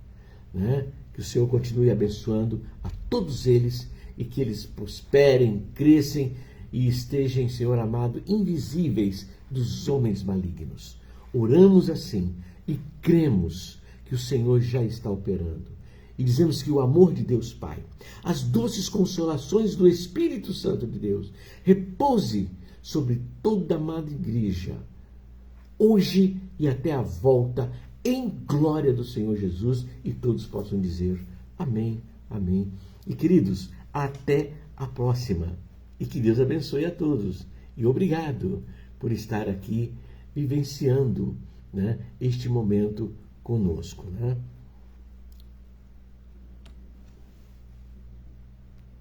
Speaker 1: né? Que o Senhor continue abençoando a todos eles e que eles prosperem, cresçam e estejam, Senhor amado, invisíveis dos homens malignos. Oramos assim e cremos que o Senhor já está operando. E dizemos que o amor de Deus Pai, as doces consolações do Espírito Santo de Deus, repouse sobre toda a amada igreja, hoje e até a volta, em glória do Senhor Jesus, e todos possam dizer amém, amém. E queridos, até a próxima. E que Deus abençoe a todos. E obrigado por estar aqui vivenciando, né, este momento conosco, né?